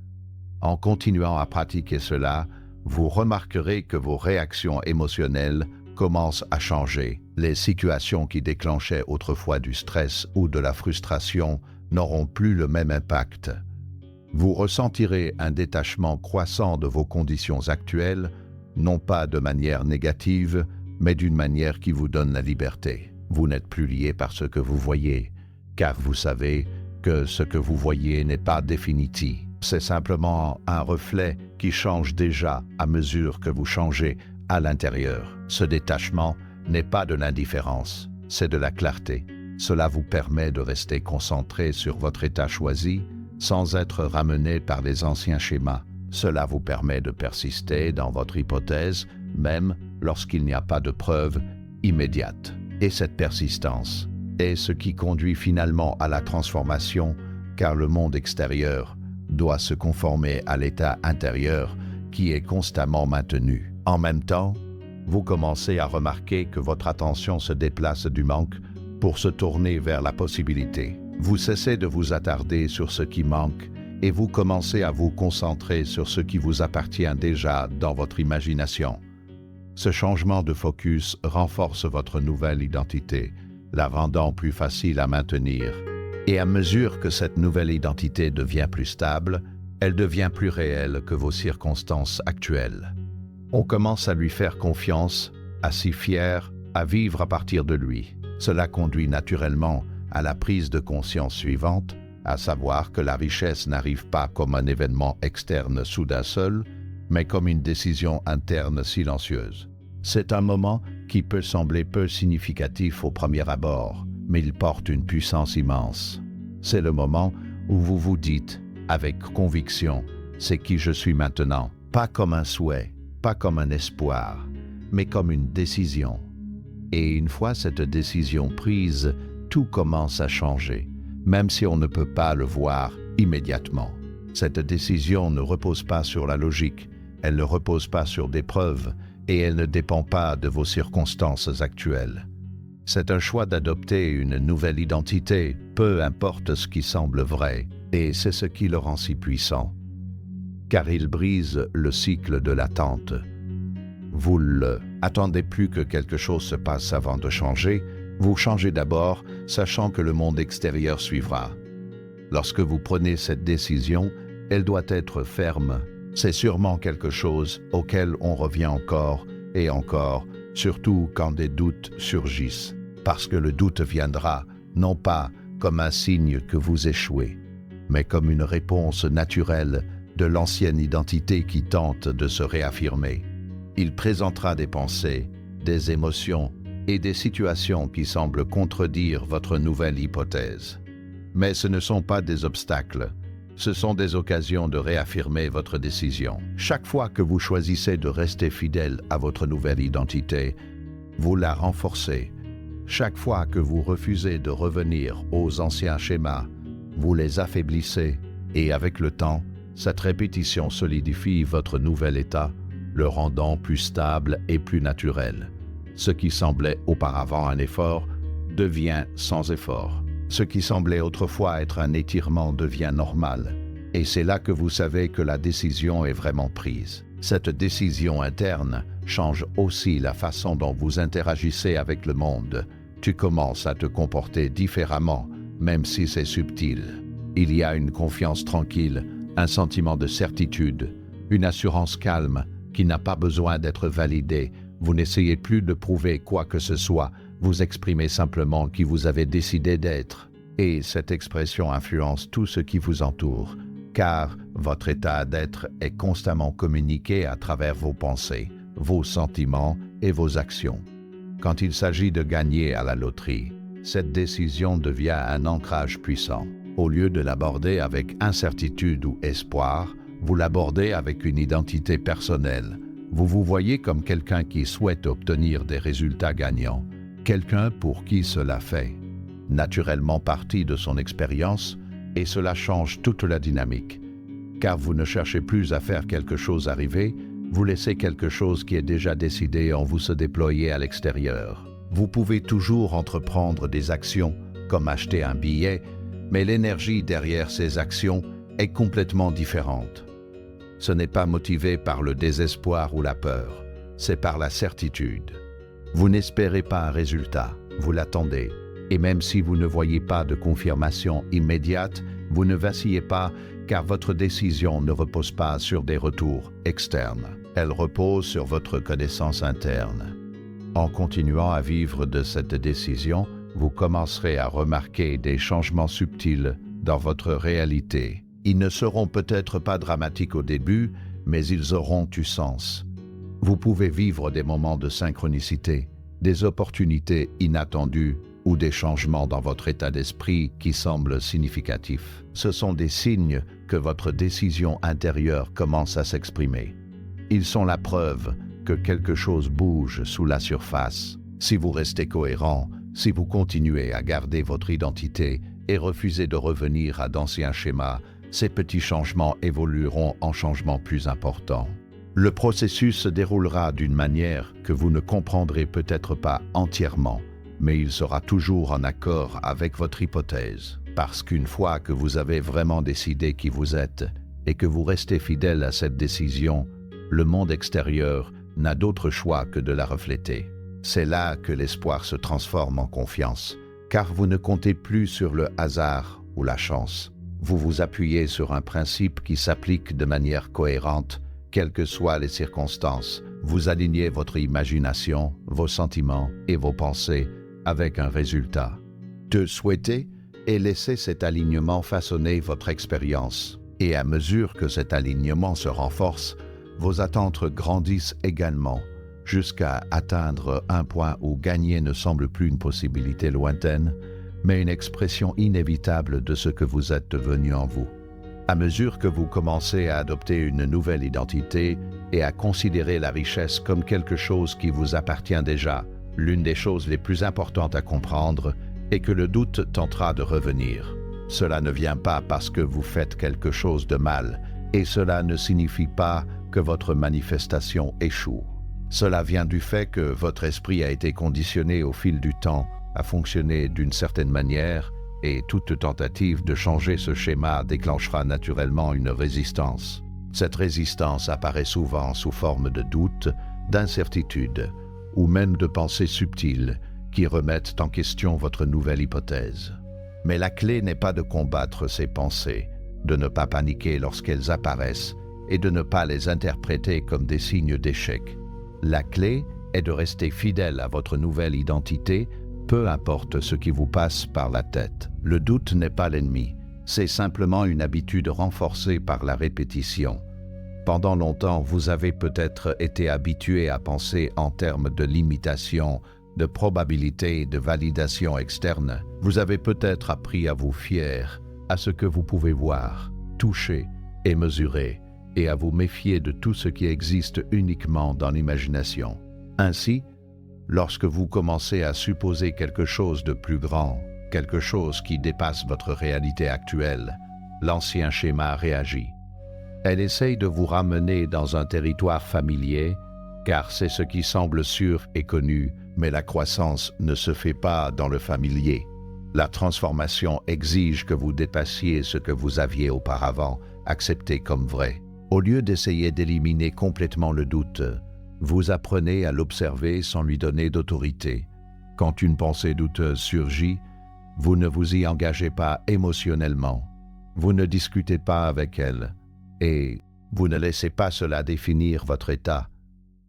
En continuant à pratiquer cela, vous remarquerez que vos réactions émotionnelles commencent à changer. Les situations qui déclenchaient autrefois du stress ou de la frustration n'auront plus le même impact. Vous ressentirez un détachement croissant de vos conditions actuelles, non pas de manière négative, mais d'une manière qui vous donne la liberté. Vous n'êtes plus lié par ce que vous voyez, car vous savez que ce que vous voyez n'est pas définitif. C'est simplement un reflet qui change déjà à mesure que vous changez à l'intérieur. Ce détachement n'est pas de l'indifférence, c'est de la clarté. Cela vous permet de rester concentré sur votre état choisi, sans être ramené par les anciens schémas. Cela vous permet de persister dans votre hypothèse, même lorsqu'il n'y a pas de preuve immédiate. Et cette persistance est ce qui conduit finalement à la transformation, car le monde extérieur doit se conformer à l'état intérieur qui est constamment maintenu. En même temps, vous commencez à remarquer que votre attention se déplace du manque pour se tourner vers la possibilité. Vous cessez de vous attarder sur ce qui manque et vous commencez à vous concentrer sur ce qui vous appartient déjà dans votre imagination. Ce changement de focus renforce votre nouvelle identité, la rendant plus facile à maintenir. Et à mesure que cette nouvelle identité devient plus stable, elle devient plus réelle que vos circonstances actuelles. On commence à lui faire confiance, à s'y fier, à vivre à partir de lui. Cela conduit naturellement à la prise de conscience suivante, à savoir que la richesse n'arrive pas comme un événement externe soudain seul, mais comme une décision interne silencieuse. C'est un moment qui peut sembler peu significatif au premier abord, mais il porte une puissance immense. C'est le moment où vous vous dites, avec conviction, c'est qui je suis maintenant, pas comme un souhait, pas comme un espoir, mais comme une décision. Et une fois cette décision prise, tout commence à changer, même si on ne peut pas le voir immédiatement. Cette décision ne repose pas sur la logique, elle ne repose pas sur des preuves, et elle ne dépend pas de vos circonstances actuelles. C'est un choix d'adopter une nouvelle identité, peu importe ce qui semble vrai, et c'est ce qui le rend si puissant, car il brise le cycle de l'attente. Vous ne attendez plus que quelque chose se passe avant de changer, vous changez d'abord, sachant que le monde extérieur suivra. Lorsque vous prenez cette décision, elle doit être ferme. C'est sûrement quelque chose auquel on revient encore et encore, surtout quand des doutes surgissent. Parce que le doute viendra, non pas comme un signe que vous échouez, mais comme une réponse naturelle de l'ancienne identité qui tente de se réaffirmer. Il présentera des pensées, des émotions et des situations qui semblent contredire votre nouvelle hypothèse. Mais ce ne sont pas des obstacles, ce sont des occasions de réaffirmer votre décision. Chaque fois que vous choisissez de rester fidèle à votre nouvelle identité, vous la renforcez. Chaque fois que vous refusez de revenir aux anciens schémas, vous les affaiblissez et avec le temps, cette répétition solidifie votre nouvel état, le rendant plus stable et plus naturel. Ce qui semblait auparavant un effort devient sans effort. Ce qui semblait autrefois être un étirement devient normal. Et c'est là que vous savez que la décision est vraiment prise. Cette décision interne change aussi la façon dont vous interagissez avec le monde. Tu commences à te comporter différemment, même si c'est subtil. Il y a une confiance tranquille, un sentiment de certitude, une assurance calme qui n'a pas besoin d'être validée. Vous n'essayez plus de prouver quoi que ce soit, vous exprimez simplement qui vous avez décidé d'être. Et cette expression influence tout ce qui vous entoure, car votre état d'être est constamment communiqué à travers vos pensées, vos sentiments et vos actions. Quand il s'agit de gagner à la loterie, cette décision devient un ancrage puissant. Au lieu de l'aborder avec incertitude ou espoir, vous l'abordez avec une identité personnelle. Vous vous voyez comme quelqu'un qui souhaite obtenir des résultats gagnants, quelqu'un pour qui cela fait naturellement partie de son expérience, et cela change toute la dynamique. Car vous ne cherchez plus à faire quelque chose arriver, vous laissez quelque chose qui est déjà décidé en vous se déployer à l'extérieur. Vous pouvez toujours entreprendre des actions, comme acheter un billet, mais l'énergie derrière ces actions est complètement différente. Ce n'est pas motivé par le désespoir ou la peur, c'est par la certitude. Vous n'espérez pas un résultat, vous l'attendez. Et même si vous ne voyez pas de confirmation immédiate, vous ne vacillez pas car votre décision ne repose pas sur des retours externes. Elle repose sur votre connaissance interne. En continuant à vivre de cette décision, vous commencerez à remarquer des changements subtils dans votre réalité. Ils ne seront peut-être pas dramatiques au début, mais ils auront du sens. Vous pouvez vivre des moments de synchronicité, des opportunités inattendues, ou des changements dans votre état d'esprit qui semblent significatifs. Ce sont des signes que votre décision intérieure commence à s'exprimer. Ils sont la preuve que quelque chose bouge sous la surface. Si vous restez cohérent, si vous continuez à garder votre identité et refusez de revenir à d'anciens schémas, ces petits changements évolueront en changements plus importants. Le processus se déroulera d'une manière que vous ne comprendrez peut-être pas entièrement, mais il sera toujours en accord avec votre hypothèse. Parce qu'une fois que vous avez vraiment décidé qui vous êtes et que vous restez fidèle à cette décision, le monde extérieur n'a d'autre choix que de la refléter. C'est là que l'espoir se transforme en confiance, car vous ne comptez plus sur le hasard ou la chance. Vous vous appuyez sur un principe qui s'applique de manière cohérente, quelles que soient les circonstances. Vous alignez votre imagination, vos sentiments et vos pensées avec un résultat. De souhaiter et laisser cet alignement façonner votre expérience. Et à mesure que cet alignement se renforce, vos attentes grandissent également, jusqu'à atteindre un point où gagner ne semble plus une possibilité lointaine, mais une expression inévitable de ce que vous êtes devenu en vous. À mesure que vous commencez à adopter une nouvelle identité et à considérer la richesse comme quelque chose qui vous appartient déjà, l'une des choses les plus importantes à comprendre est que le doute tentera de revenir. Cela ne vient pas parce que vous faites quelque chose de mal, et cela ne signifie pas que votre manifestation échoue. Cela vient du fait que votre esprit a été conditionné au fil du temps à fonctionner d'une certaine manière, et toute tentative de changer ce schéma déclenchera naturellement une résistance. Cette résistance apparaît souvent sous forme de doute, d'incertitude, ou même de pensées subtiles qui remettent en question votre nouvelle hypothèse. Mais la clé n'est pas de combattre ces pensées, de ne pas paniquer lorsqu'elles apparaissent et de ne pas les interpréter comme des signes d'échec. La clé est de rester fidèle à votre nouvelle identité, peu importe ce qui vous passe par la tête. Le doute n'est pas l'ennemi, c'est simplement une habitude renforcée par la répétition. Pendant longtemps, vous avez peut-être été habitué à penser en termes de limitation, de probabilité et de validation externe. Vous avez peut-être appris à vous fier à ce que vous pouvez voir, toucher et mesurer, et à vous méfier de tout ce qui existe uniquement dans l'imagination. Ainsi, lorsque vous commencez à supposer quelque chose de plus grand, quelque chose qui dépasse votre réalité actuelle, l'ancien schéma réagit. Elle essaye de vous ramener dans un territoire familier, car c'est ce qui semble sûr et connu, mais la croissance ne se fait pas dans le familier. La transformation exige que vous dépassiez ce que vous aviez auparavant accepté comme vrai. Au lieu d'essayer d'éliminer complètement le doute, vous apprenez à l'observer sans lui donner d'autorité. Quand une pensée douteuse surgit, vous ne vous y engagez pas émotionnellement. Vous ne discutez pas avec elle et vous ne laissez pas cela définir votre état.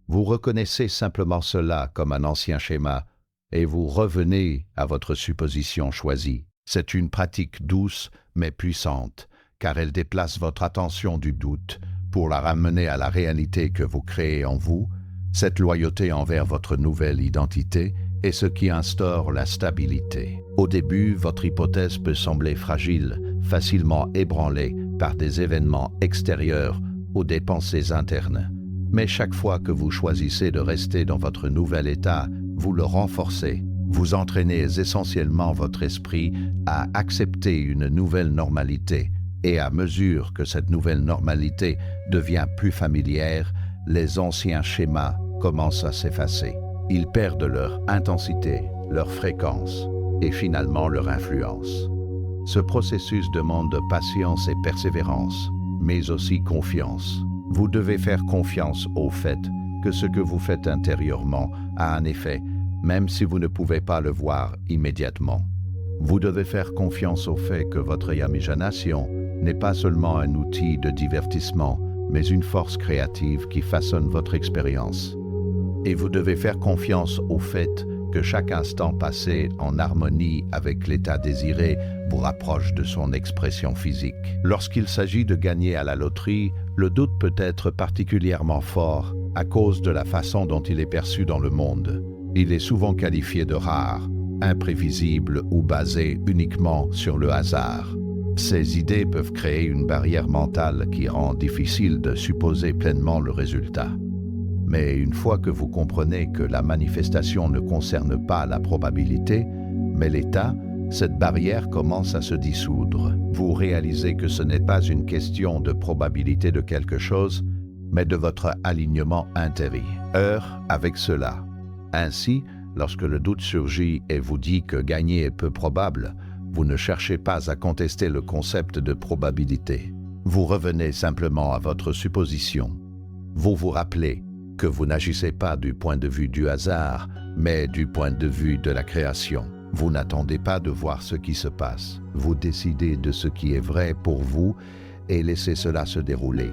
Vous reconnaissez simplement cela comme un ancien schéma et vous revenez à votre supposition choisie. C'est une pratique douce mais puissante, car elle déplace votre attention du doute pour la ramener à la réalité que vous créez en vous. Cette loyauté envers votre nouvelle identité est ce qui instaure la stabilité. Au début, votre hypothèse peut sembler fragile, facilement ébranlée par des événements extérieurs ou des pensées internes. Mais chaque fois que vous choisissez de rester dans votre nouvel état, vous le renforcez. Vous entraînez essentiellement votre esprit à accepter une nouvelle normalité. Et à mesure que cette nouvelle normalité devient plus familière, les anciens schémas commencent à s'effacer. Ils perdent leur intensité, leur fréquence et finalement leur influence. Ce processus demande patience et persévérance, mais aussi confiance. Vous devez faire confiance au fait que ce que vous faites intérieurement a un effet, même si vous ne pouvez pas le voir immédiatement. Vous devez faire confiance au fait que votre imagination n'est pas seulement un outil de divertissement, mais une force créative qui façonne votre expérience. Et vous devez faire confiance au fait que chaque instant passé en harmonie avec l'état désiré vous rapproche de son expression physique. Lorsqu'il s'agit de gagner à la loterie, le doute peut être particulièrement fort à cause de la façon dont il est perçu dans le monde. Il est souvent qualifié de rare, imprévisible ou basé uniquement sur le hasard. Ces idées peuvent créer une barrière mentale qui rend difficile de supposer pleinement le résultat. Mais une fois que vous comprenez que la manifestation ne concerne pas la probabilité, mais l'état, cette barrière commence à se dissoudre. Vous réalisez que ce n'est pas une question de probabilité de quelque chose, mais de votre alignement intérieur avec cela. Ainsi, lorsque le doute surgit et vous dit que gagner est peu probable, vous ne cherchez pas à contester le concept de probabilité. Vous revenez simplement à votre supposition. Vous vous rappelez que vous n'agissez pas du point de vue du hasard, mais du point de vue de la création. Vous n'attendez pas de voir ce qui se passe. Vous décidez de ce qui est vrai pour vous et laissez cela se dérouler.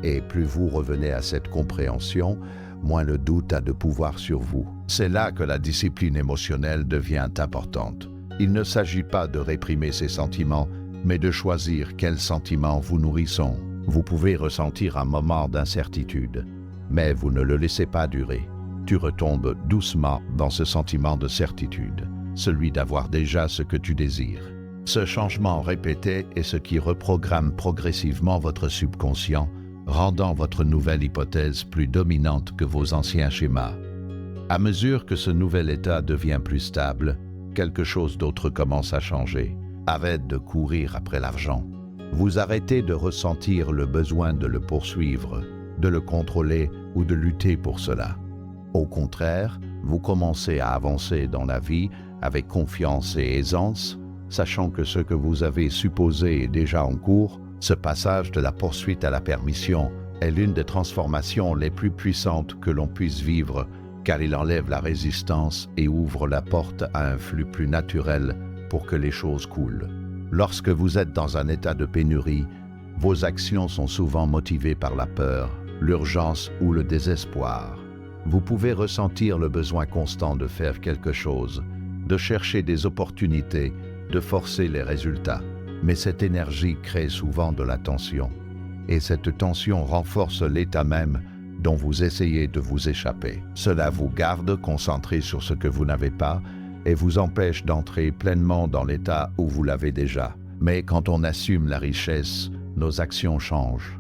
Et plus vous revenez à cette compréhension, moins le doute a de pouvoir sur vous. C'est là que la discipline émotionnelle devient importante. Il ne s'agit pas de réprimer ses sentiments, mais de choisir quels sentiments vous nourrissons. Vous pouvez ressentir un moment d'incertitude, mais vous ne le laissez pas durer. Tu retombes doucement dans ce sentiment de certitude, celui d'avoir déjà ce que tu désires. Ce changement répété est ce qui reprogramme progressivement votre subconscient, rendant votre nouvelle hypothèse plus dominante que vos anciens schémas. À mesure que ce nouvel état devient plus stable, quelque chose d'autre commence à changer. Arrête de courir après l'argent. Vous arrêtez de ressentir le besoin de le poursuivre, de le contrôler ou de lutter pour cela. Au contraire, vous commencez à avancer dans la vie avec confiance et aisance, sachant que ce que vous avez supposé est déjà en cours. Ce passage de la poursuite à la permission est l'une des transformations les plus puissantes que l'on puisse vivre, car il enlève la résistance et ouvre la porte à un flux plus naturel pour que les choses coulent. Lorsque vous êtes dans un état de pénurie, vos actions sont souvent motivées par la peur, l'urgence ou le désespoir. Vous pouvez ressentir le besoin constant de faire quelque chose, de chercher des opportunités de forcer les résultats. Mais cette énergie crée souvent de la tension. Et cette tension renforce l'état même dont vous essayez de vous échapper. Cela vous garde concentré sur ce que vous n'avez pas et vous empêche d'entrer pleinement dans l'état où vous l'avez déjà. Mais quand on assume la richesse, nos actions changent.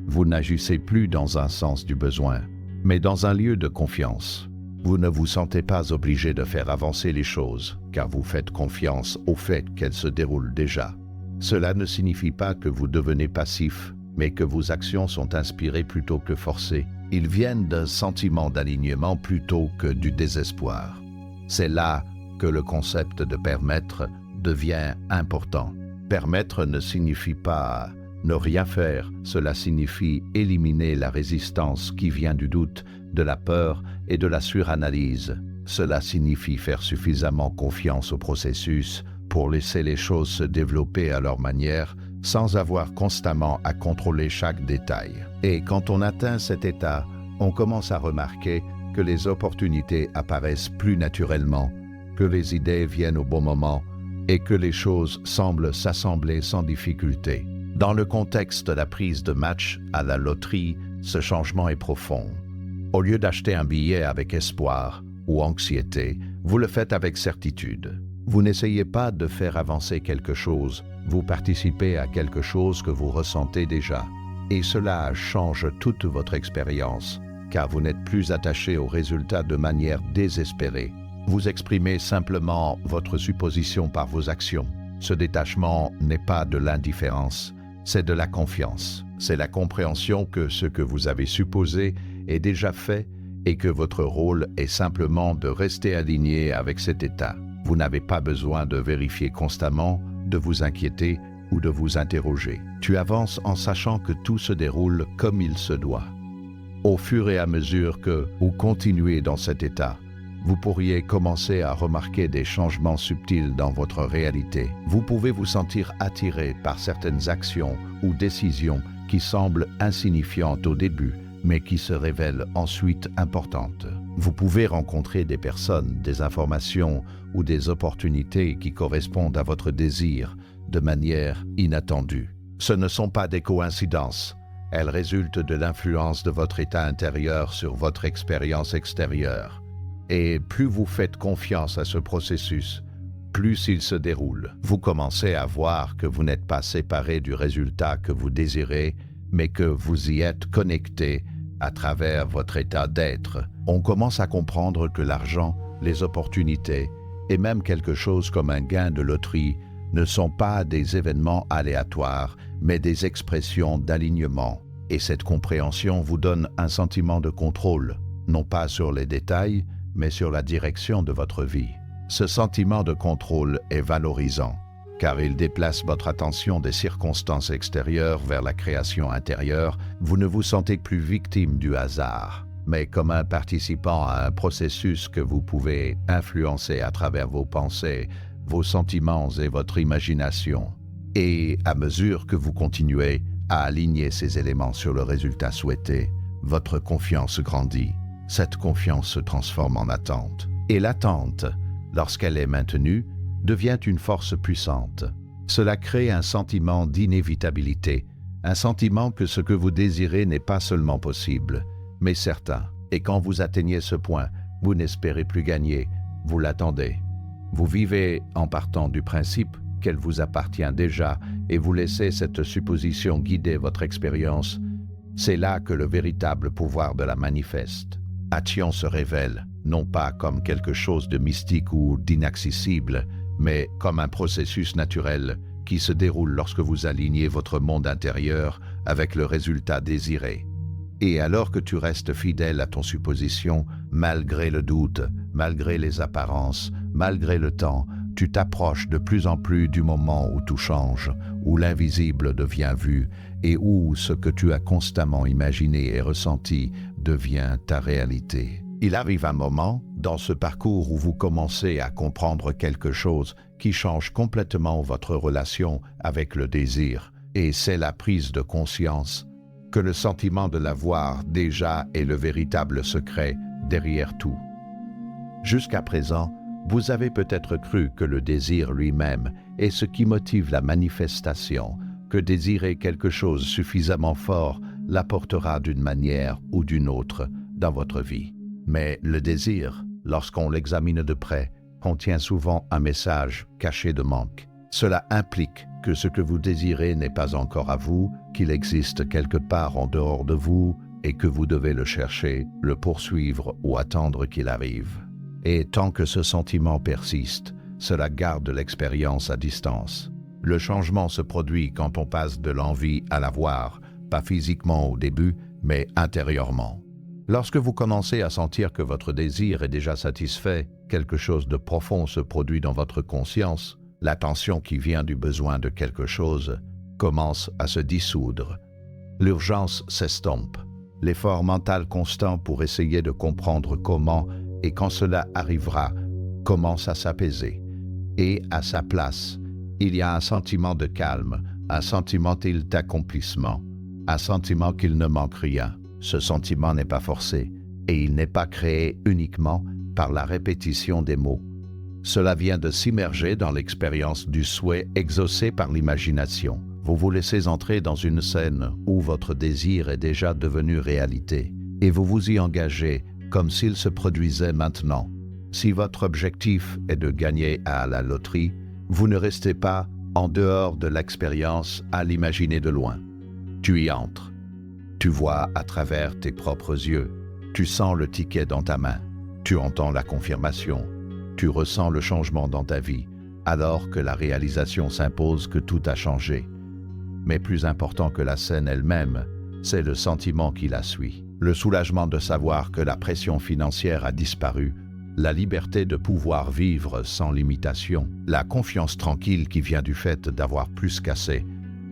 Vous n'agissez plus dans un sens du besoin, mais dans un lieu de confiance. Vous ne vous sentez pas obligé de faire avancer les choses, car vous faites confiance au fait qu'elles se déroulent déjà. Cela ne signifie pas que vous devenez passif, mais que vos actions sont inspirées plutôt que forcées. Ils viennent d'un sentiment d'alignement plutôt que du désespoir. C'est là que le concept de permettre devient important. Permettre ne signifie pas ne rien faire, cela signifie éliminer la résistance qui vient du doute, de la peur et de la suranalyse. Cela signifie faire suffisamment confiance au processus pour laisser les choses se développer à leur manière sans avoir constamment à contrôler chaque détail. Et quand on atteint cet état, on commence à remarquer que les opportunités apparaissent plus naturellement, que les idées viennent au bon moment et que les choses semblent s'assembler sans difficulté. Dans le contexte de la prise de match à la loterie, ce changement est profond. Au lieu d'acheter un billet avec espoir ou anxiété, vous le faites avec certitude. Vous n'essayez pas de faire avancer quelque chose, vous participez à quelque chose que vous ressentez déjà. Et cela change toute votre expérience, car vous n'êtes plus attaché aux résultats de manière désespérée. Vous exprimez simplement votre supposition par vos actions. Ce détachement n'est pas de l'indifférence, c'est de la confiance. C'est la compréhension que ce que vous avez supposé est déjà fait et que votre rôle est simplement de rester aligné avec cet état. Vous n'avez pas besoin de vérifier constamment, de vous inquiéter ou de vous interroger. Tu avances en sachant que tout se déroule comme il se doit. Au fur et à mesure que vous continuez dans cet état, vous pourriez commencer à remarquer des changements subtils dans votre réalité. Vous pouvez vous sentir attiré par certaines actions ou décisions qui semblent insignifiantes au début, mais qui se révèlent ensuite importantes. Vous pouvez rencontrer des personnes, des informations ou des opportunités qui correspondent à votre désir de manière inattendue. Ce ne sont pas des coïncidences. Elles résultent de l'influence de votre état intérieur sur votre expérience extérieure. Et plus vous faites confiance à ce processus, plus il se déroule. Vous commencez à voir que vous n'êtes pas séparé du résultat que vous désirez, mais que vous y êtes connecté à travers votre état d'être. On commence à comprendre que l'argent, les opportunités et même quelque chose comme un gain de loterie ne sont pas des événements aléatoires, mais des expressions d'alignement. Et cette compréhension vous donne un sentiment de contrôle, non pas sur les détails, mais sur la direction de votre vie. Ce sentiment de contrôle est valorisant, car il déplace votre attention des circonstances extérieures vers la création intérieure. Vous ne vous sentez plus victime du hasard, mais comme un participant à un processus que vous pouvez influencer à travers vos pensées, vos sentiments et votre imagination. Et à mesure que vous continuez à aligner ces éléments sur le résultat souhaité, votre confiance grandit. Cette confiance se transforme en attente. Et l'attente, lorsqu'elle est maintenue, devient une force puissante. Cela crée un sentiment d'inévitabilité, un sentiment que ce que vous désirez n'est pas seulement possible, mais certain. Et quand vous atteignez ce point, vous n'espérez plus gagner, vous l'attendez. Vous vivez en partant du principe qu'elle vous appartient déjà et vous laissez cette supposition guider votre expérience. C'est là que le véritable pouvoir de la manifeste. Action se révèle, non pas comme quelque chose de mystique ou d'inaccessible, mais comme un processus naturel qui se déroule lorsque vous alignez votre monde intérieur avec le résultat désiré. Et alors que tu restes fidèle à ton supposition, malgré le doute, malgré les apparences, malgré le temps, tu t'approches de plus en plus du moment où tout change, où l'invisible devient vu et où ce que tu as constamment imaginé et ressenti devient ta réalité. Il arrive un moment dans ce parcours où vous commencez à comprendre quelque chose qui change complètement votre relation avec le désir, et c'est la prise de conscience que le sentiment de l'avoir déjà est le véritable secret derrière tout. Jusqu'à présent, Vous avez peut-être cru que le désir lui-même est ce qui motive la manifestation, que désirer quelque chose suffisamment fort l'apportera d'une manière ou d'une autre dans votre vie. Mais le désir, lorsqu'on l'examine de près, contient souvent un message caché de manque. Cela implique que ce que vous désirez n'est pas encore à vous, qu'il existe quelque part en dehors de vous et que vous devez le chercher, le poursuivre ou attendre qu'il arrive. Et tant que ce sentiment persiste, cela garde l'expérience à distance. Le changement se produit quand on passe de l'envie à l'avoir, pas physiquement au début, mais intérieurement. Lorsque vous commencez à sentir que votre désir est déjà satisfait, quelque chose de profond se produit dans votre conscience, la tension qui vient du besoin de quelque chose commence à se dissoudre. L'urgence s'estompe. L'effort mental constant pour essayer de comprendre comment et quand cela arrivera commence à s'apaiser. Et à sa place, il y a un sentiment de calme, un sentiment d'accomplissement, un sentiment qu'il ne manque rien. Ce sentiment n'est pas forcé et il n'est pas créé uniquement par la répétition des mots. Cela vient de s'immerger dans l'expérience du souhait exaucé par l'imagination. Vous vous laissez entrer dans une scène où votre désir est déjà devenu réalité et vous vous y engagez comme s'il se produisait maintenant. Si votre objectif est de gagner à la loterie, vous ne restez pas en dehors de l'expérience à l'imaginer de loin. Tu y entres. Tu vois à travers tes propres yeux. Tu sens le ticket dans ta main. Tu entends la confirmation. Tu ressens le changement dans ta vie, alors que la réalisation s'impose que tout a changé. Mais plus important que la scène elle-même, c'est le sentiment qui la suit. Le soulagement de savoir que la pression financière a disparu, la liberté de pouvoir vivre sans limitation, la confiance tranquille qui vient du fait d'avoir plus qu'assez.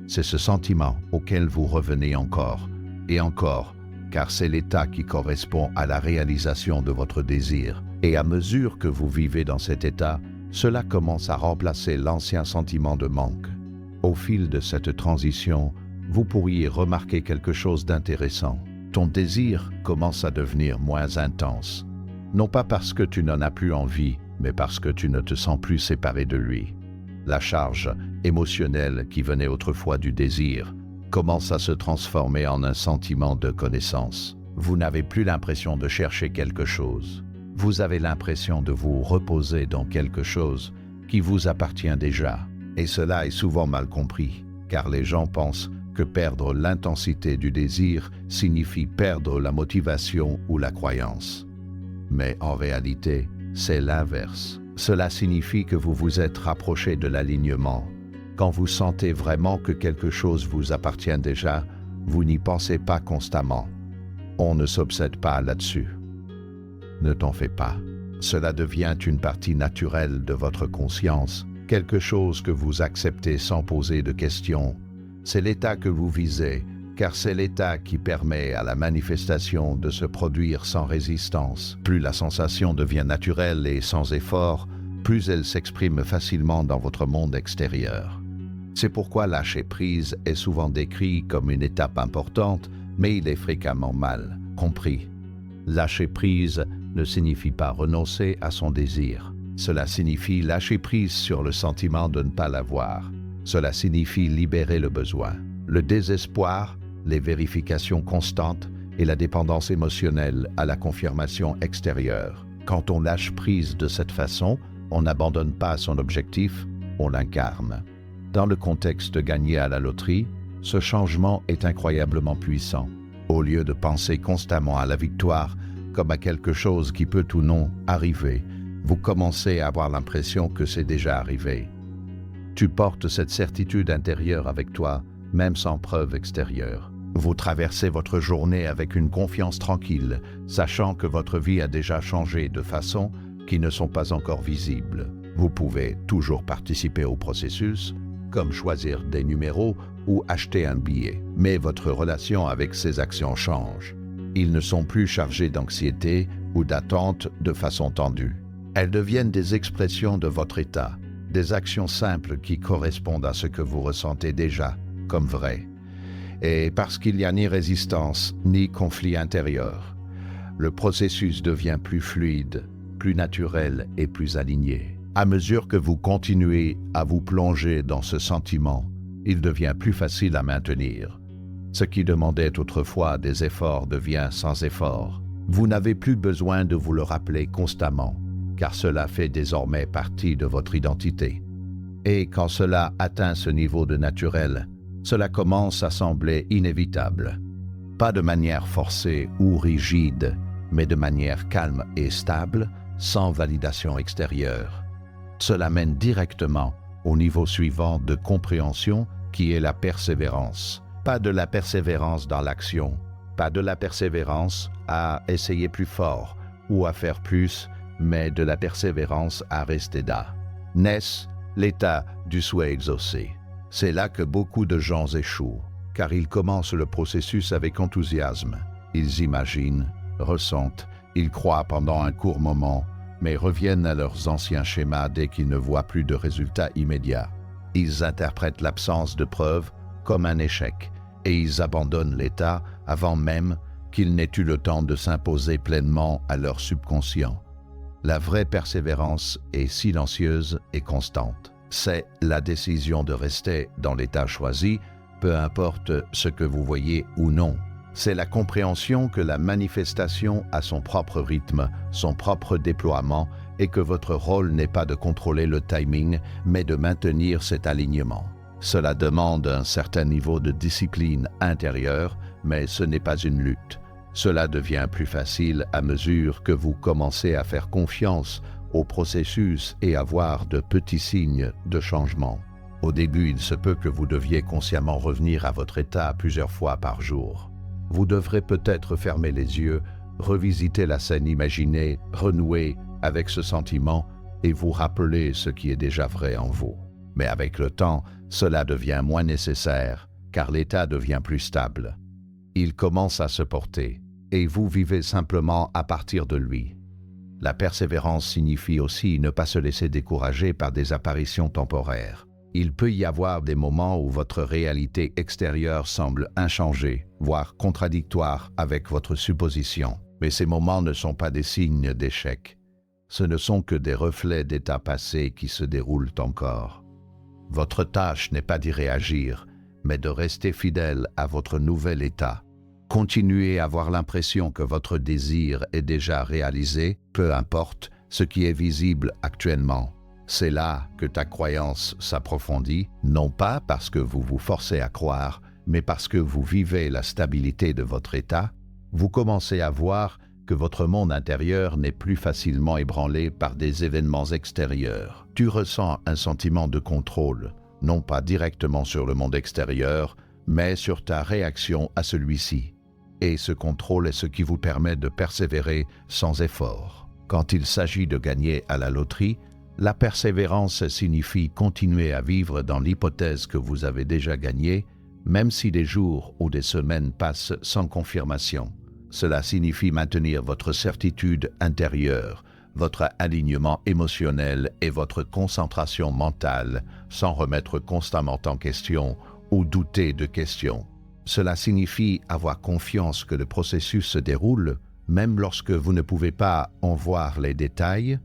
C'est ce sentiment auquel vous revenez encore et encore, car c'est l'état qui correspond à la réalisation de votre désir. Et à mesure que vous vivez dans cet état, cela commence à remplacer l'ancien sentiment de manque. Au fil de cette transition, vous pourriez remarquer quelque chose d'intéressant. Ton désir commence à devenir moins intense. Non pas parce que tu n'en as plus envie, mais parce que tu ne te sens plus séparé de lui. La charge émotionnelle qui venait autrefois du désir commence à se transformer en un sentiment de connaissance. Vous n'avez plus l'impression de chercher quelque chose. Vous avez l'impression de vous reposer dans quelque chose qui vous appartient déjà. Et cela est souvent mal compris, car les gens pensent que perdre l'intensité du désir signifie perdre la motivation ou la croyance. Mais en réalité, c'est l'inverse. Cela signifie que vous vous êtes rapproché de l'alignement. Quand vous sentez vraiment que quelque chose vous appartient déjà, vous n'y pensez pas constamment. On ne s'obsède pas là-dessus. Ne t'en fais pas. Cela devient une partie naturelle de votre conscience, quelque chose que vous acceptez sans poser de questions. C'est l'état que vous visez, car c'est l'état qui permet à la manifestation de se produire sans résistance. Plus la sensation devient naturelle et sans effort, plus elle s'exprime facilement dans votre monde extérieur. C'est pourquoi lâcher prise est souvent décrit comme une étape importante, mais il est fréquemment mal compris. Lâcher prise ne signifie pas renoncer à son désir. Cela signifie lâcher prise sur le sentiment de ne pas l'avoir. Cela signifie libérer le besoin. Le désespoir, les vérifications constantes et la dépendance émotionnelle à la confirmation extérieure. Quand on lâche prise de cette façon, on n'abandonne pas son objectif, on l'incarne. Dans le contexte de gagner à la loterie, ce changement est incroyablement puissant. Au lieu de penser constamment à la victoire comme à quelque chose qui peut ou non arriver, vous commencez à avoir l'impression que c'est déjà arrivé. Tu portes cette certitude intérieure avec toi, même sans preuve extérieure. Vous traversez votre journée avec une confiance tranquille, sachant que votre vie a déjà changé de façon qui ne sont pas encore visibles. Vous pouvez toujours participer au processus, comme choisir des numéros ou acheter un billet. Mais votre relation avec ces actions change. Ils ne sont plus chargés d'anxiété ou d'attente de façon tendue. Elles deviennent des expressions de votre état, des actions simples qui correspondent à ce que vous ressentez déjà comme vrai. Et parce qu'il n'y a ni résistance ni conflit intérieur, le processus devient plus fluide, plus naturel et plus aligné. À mesure que vous continuez à vous plonger dans ce sentiment, il devient plus facile à maintenir. Ce qui demandait autrefois des efforts devient sans effort. Vous n'avez plus besoin de vous le rappeler constamment, car cela fait désormais partie de votre identité. Et quand cela atteint ce niveau de naturel, cela commence à sembler inévitable. Pas de manière forcée ou rigide, mais de manière calme et stable, sans validation extérieure. Cela mène directement au niveau suivant de compréhension qui est la persévérance. Pas de la persévérance dans l'action, pas de la persévérance à essayer plus fort ou à faire plus, mais de la persévérance à rester là. N'est-ce l'état du souhait exaucé? C'est là que beaucoup de gens échouent, car ils commencent le processus avec enthousiasme. Ils imaginent, ressentent, ils croient pendant un court moment, mais reviennent à leurs anciens schémas dès qu'ils ne voient plus de résultats immédiats. Ils interprètent l'absence de preuves comme un échec, et ils abandonnent l'état avant même qu'ils n'aient eu le temps de s'imposer pleinement à leur subconscient. La vraie persévérance est silencieuse et constante. C'est la décision de rester dans l'état choisi, peu importe ce que vous voyez ou non. C'est la compréhension que la manifestation a son propre rythme, son propre déploiement, et que votre rôle n'est pas de contrôler le timing, mais de maintenir cet alignement. Cela demande un certain niveau de discipline intérieure, mais ce n'est pas une lutte. Cela devient plus facile à mesure que vous commencez à faire confiance au processus et à voir de petits signes de changement. Au début, il se peut que vous deviez consciemment revenir à votre état plusieurs fois par jour. Vous devrez peut-être fermer les yeux, revisiter la scène imaginée, renouer avec ce sentiment et vous rappeler ce qui est déjà vrai en vous. Mais avec le temps, cela devient moins nécessaire, car l'état devient plus stable. Il commence à se porter, et vous vivez simplement à partir de lui. La persévérance signifie aussi ne pas se laisser décourager par des apparitions temporaires. Il peut y avoir des moments où votre réalité extérieure semble inchangée, voire contradictoire avec votre supposition. Mais ces moments ne sont pas des signes d'échec. Ce ne sont que des reflets d'états passés qui se déroulent encore. Votre tâche n'est pas d'y réagir, mais de rester fidèle à votre nouvel état. Continuez à avoir l'impression que votre désir est déjà réalisé, peu importe ce qui est visible actuellement. C'est là que ta croyance s'approfondit, non pas parce que vous vous forcez à croire, mais parce que vous vivez la stabilité de votre état. Vous commencez à voir que votre monde intérieur n'est plus facilement ébranlé par des événements extérieurs. Tu ressens un sentiment de contrôle, non pas directement sur le monde extérieur, mais sur ta réaction à celui-ci. Et ce contrôle est ce qui vous permet de persévérer sans effort. Quand il s'agit de gagner à la loterie, la persévérance signifie continuer à vivre dans l'hypothèse que vous avez déjà gagné, même si des jours ou des semaines passent sans confirmation. Cela signifie maintenir votre certitude intérieure, votre alignement émotionnel et votre concentration mentale sans remettre constamment en question ou douter de questions. Cela signifie avoir confiance que le processus se déroule, même lorsque vous ne pouvez pas en voir les détails.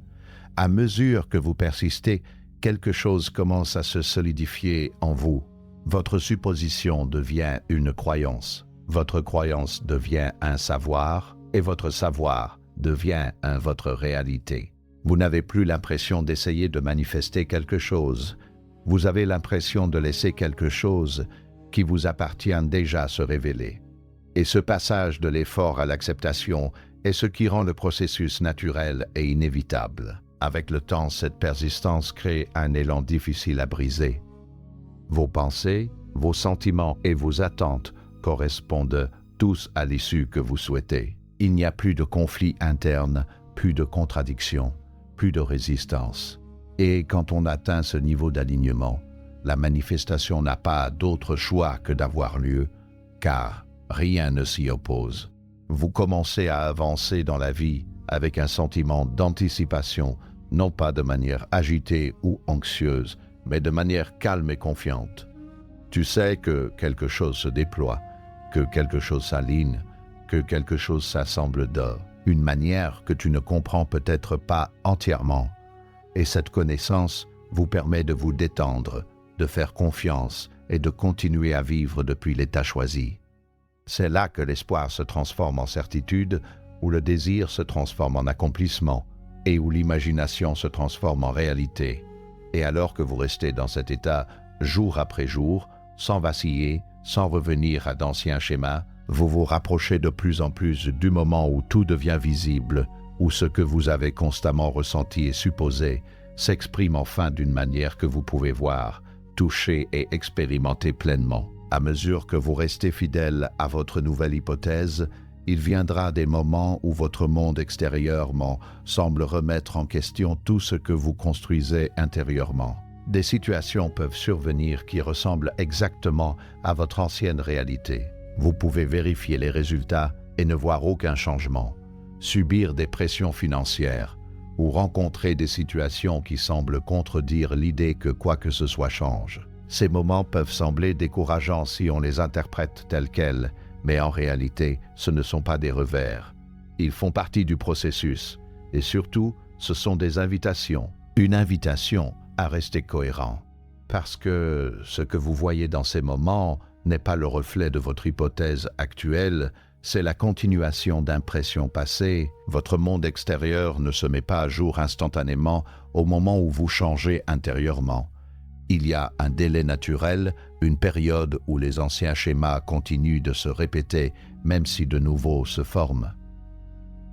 À mesure que vous persistez, quelque chose commence à se solidifier en vous. Votre supposition devient une croyance. Votre croyance devient un savoir et votre savoir devient votre réalité. Vous n'avez plus l'impression d'essayer de manifester quelque chose. Vous avez l'impression de laisser quelque chose qui vous appartient déjà se révéler. Et ce passage de l'effort à l'acceptation est ce qui rend le processus naturel et inévitable. Avec le temps, cette persistance crée un élan difficile à briser. Vos pensées, vos sentiments et vos attentes correspondent tous à l'issue que vous souhaitez. Il n'y a plus de conflit interne, plus de contradictions, plus de résistance. Et quand on atteint ce niveau d'alignement, la manifestation n'a pas d'autre choix que d'avoir lieu, car rien ne s'y oppose. Vous commencez à avancer dans la vie avec un sentiment d'anticipation, non pas de manière agitée ou anxieuse, mais de manière calme et confiante. Tu sais que quelque chose se déploie, que quelque chose s'aligne, que quelque chose s'assemble d'or. une manière que tu ne comprends peut-être pas entièrement. Et cette connaissance vous permet de vous détendre, de faire confiance et de continuer à vivre depuis l'état choisi. C'est là que l'espoir se transforme en certitude, où le désir se transforme en accomplissement et où l'imagination se transforme en réalité. Et alors que vous restez dans cet état jour après jour, sans vaciller, sans revenir à d'anciens schémas, vous vous rapprochez de plus en plus du moment où tout devient visible, où ce que vous avez constamment ressenti et supposé s'exprime enfin d'une manière que vous pouvez voir, toucher et expérimenter pleinement. À mesure que vous restez fidèle à votre nouvelle hypothèse, il viendra des moments où votre monde extérieurement semble remettre en question tout ce que vous construisez intérieurement. Des situations peuvent survenir qui ressemblent exactement à votre ancienne réalité. Vous pouvez vérifier les résultats et ne voir aucun changement, subir des pressions financières ou rencontrer des situations qui semblent contredire l'idée que quoi que ce soit change. Ces moments peuvent sembler décourageants si on les interprète tels quels, mais en réalité, ce ne sont pas des revers. Ils font partie du processus et surtout, ce sont des invitations. Une invitation à rester cohérent. Parce que ce que vous voyez dans ces moments n'est pas le reflet de votre hypothèse actuelle, c'est la continuation d'impressions passées. Votre monde extérieur ne se met pas à jour instantanément au moment où vous changez intérieurement. Il y a un délai naturel, une période où les anciens schémas continuent de se répéter, même si de nouveaux se forment.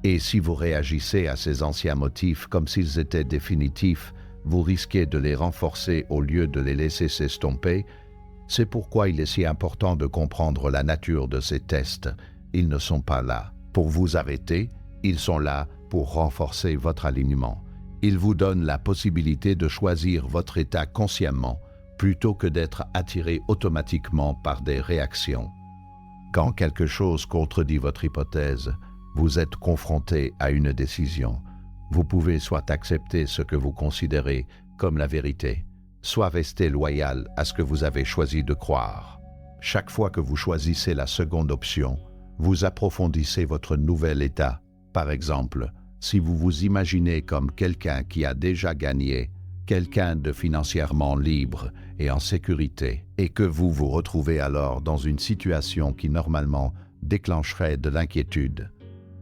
Et si vous réagissez à ces anciens motifs comme s'ils étaient définitifs, vous risquez de les renforcer au lieu de les laisser s'estomper. C'est pourquoi il est si important de comprendre la nature de ces tests. Ils ne sont pas là pour vous arrêter, ils sont là pour renforcer votre alignement. Ils vous donnent la possibilité de choisir votre état consciemment plutôt que d'être attiré automatiquement par des réactions. Quand quelque chose contredit votre hypothèse, vous êtes confronté à une décision. Vous pouvez soit accepter ce que vous considérez comme la vérité, soit rester loyal à ce que vous avez choisi de croire. Chaque fois que vous choisissez la seconde option, vous approfondissez votre nouvel état. Par exemple, si vous vous imaginez comme quelqu'un qui a déjà gagné, quelqu'un de financièrement libre et en sécurité, et que vous vous retrouvez alors dans une situation qui normalement déclencherait de l'inquiétude,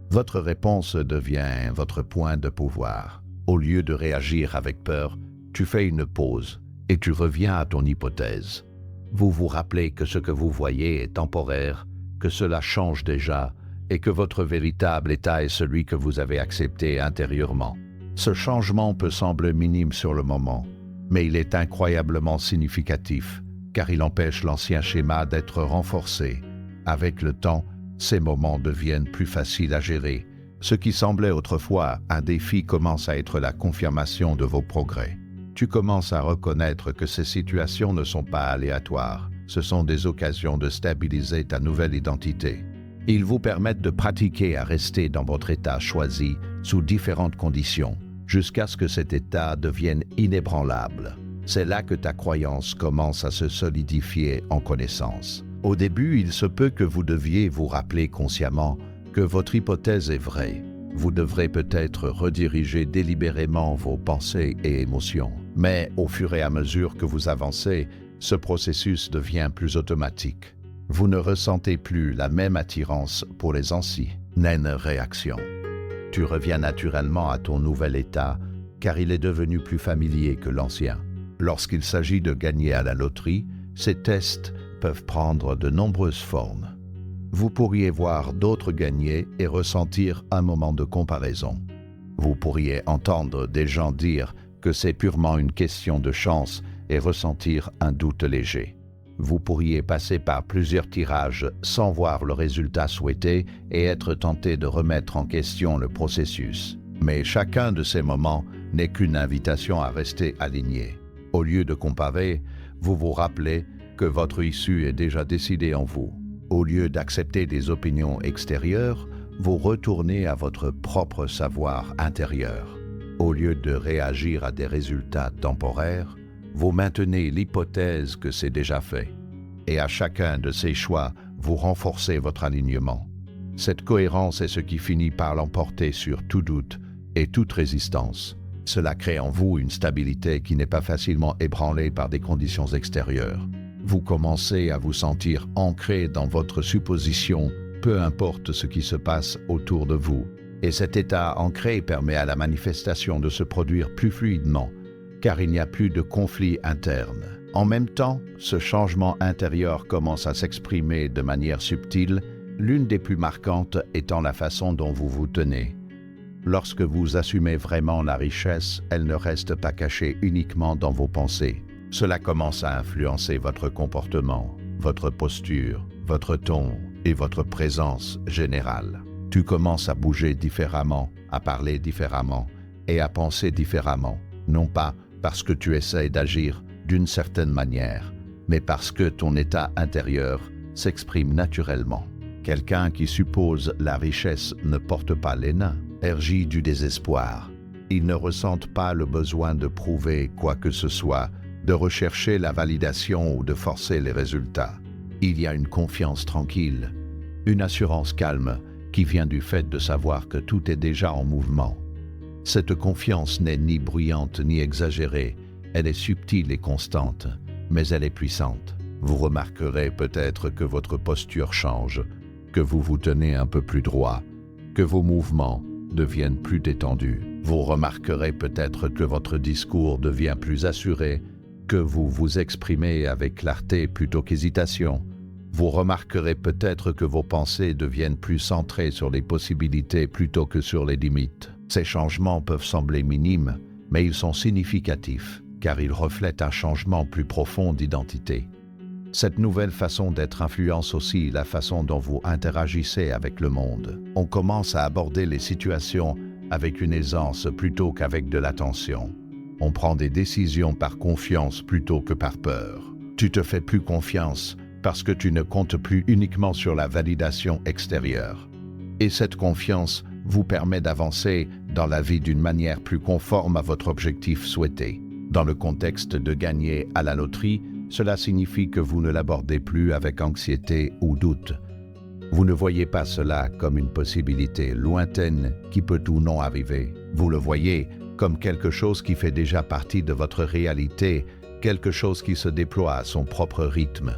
votre réponse devient votre point de pouvoir. Au lieu de réagir avec peur, tu fais une pause et tu reviens à ton hypothèse. Vous vous rappelez que ce que vous voyez est temporaire, que cela change déjà et que votre véritable état est celui que vous avez accepté intérieurement. Ce changement peut sembler minime sur le moment, mais il est incroyablement significatif, car il empêche l'ancien schéma d'être renforcé. Avec le temps, ces moments deviennent plus faciles à gérer. Ce qui semblait autrefois un défi commence à être la confirmation de vos progrès. Tu commences à reconnaître que ces situations ne sont pas aléatoires. Ce sont des occasions de stabiliser ta nouvelle identité. Ils vous permettent de pratiquer à rester dans votre état choisi sous différentes conditions, jusqu'à ce que cet état devienne inébranlable. C'est là que ta croyance commence à se solidifier en connaissance. Au début, il se peut que vous deviez vous rappeler consciemment que votre hypothèse est vraie. Vous devrez peut-être rediriger délibérément vos pensées et émotions. Mais au fur et à mesure que vous avancez, ce processus devient plus automatique. Vous ne ressentez plus la même attirance pour les anciennes réactions. Tu reviens naturellement à ton nouvel état, car il est devenu plus familier que l'ancien. Lorsqu'il s'agit de gagner à la loterie, ces tests peuvent prendre de nombreuses formes. Vous pourriez voir d'autres gagner et ressentir un moment de comparaison. Vous pourriez entendre des gens dire que c'est purement une question de chance et ressentir un doute léger. Vous pourriez passer par plusieurs tirages sans voir le résultat souhaité et être tenté de remettre en question le processus. Mais chacun de ces moments n'est qu'une invitation à rester aligné. Au lieu de comparer, vous vous rappelez que votre issue est déjà décidée en vous. Au lieu d'accepter des opinions extérieures, vous retournez à votre propre savoir intérieur. Au lieu de réagir à des résultats temporaires, vous maintenez l'hypothèse que c'est déjà fait. Et à chacun de ces choix, vous renforcez votre alignement. Cette cohérence est ce qui finit par l'emporter sur tout doute et toute résistance. Cela crée en vous une stabilité qui n'est pas facilement ébranlée par des conditions extérieures. Vous commencez à vous sentir ancré dans votre supposition, peu importe ce qui se passe autour de vous. Et cet état ancré permet à la manifestation de se produire plus fluidement, car il n'y a plus de conflit interne. En même temps, ce changement intérieur commence à s'exprimer de manière subtile, l'une des plus marquantes étant la façon dont vous vous tenez. Lorsque vous assumez vraiment la richesse, elle ne reste pas cachée uniquement dans vos pensées. Cela commence à influencer votre comportement, votre posture, votre ton et votre présence générale. Tu commences à bouger différemment, à parler différemment et à penser différemment, non pas parce que tu essaies d'agir d'une certaine manière, mais parce que ton état intérieur s'exprime naturellement. Quelqu'un qui suppose la richesse ne porte pas l'énergie du désespoir. Ils ne ressentent pas le besoin de prouver quoi que ce soit, de rechercher la validation ou de forcer les résultats. Il y a une confiance tranquille, une assurance calme qui vient du fait de savoir que tout est déjà en mouvement. Cette confiance n'est ni bruyante ni exagérée, elle est subtile et constante, mais elle est puissante. Vous remarquerez peut-être que votre posture change, que vous vous tenez un peu plus droit, que vos mouvements deviennent plus détendus. Vous remarquerez peut-être que votre discours devient plus assuré, que vous vous exprimez avec clarté plutôt qu'hésitation. Vous remarquerez peut-être que vos pensées deviennent plus centrées sur les possibilités plutôt que sur les limites. Ces changements peuvent sembler minimes, mais ils sont significatifs, car ils reflètent un changement plus profond d'identité. Cette nouvelle façon d'être influence aussi la façon dont vous interagissez avec le monde. On commence à aborder les situations avec une aisance plutôt qu'avec de l'attention. On prend des décisions par confiance plutôt que par peur. Tu te fais plus confiance parce que tu ne comptes plus uniquement sur la validation extérieure. Et cette confiance vous permet d'avancer dans la vie d'une manière plus conforme à votre objectif souhaité. Dans le contexte de gagner à la loterie, cela signifie que vous ne l'abordez plus avec anxiété ou doute. Vous ne voyez pas cela comme une possibilité lointaine qui peut ou non arriver. Vous le voyez comme quelque chose qui fait déjà partie de votre réalité, quelque chose qui se déploie à son propre rythme.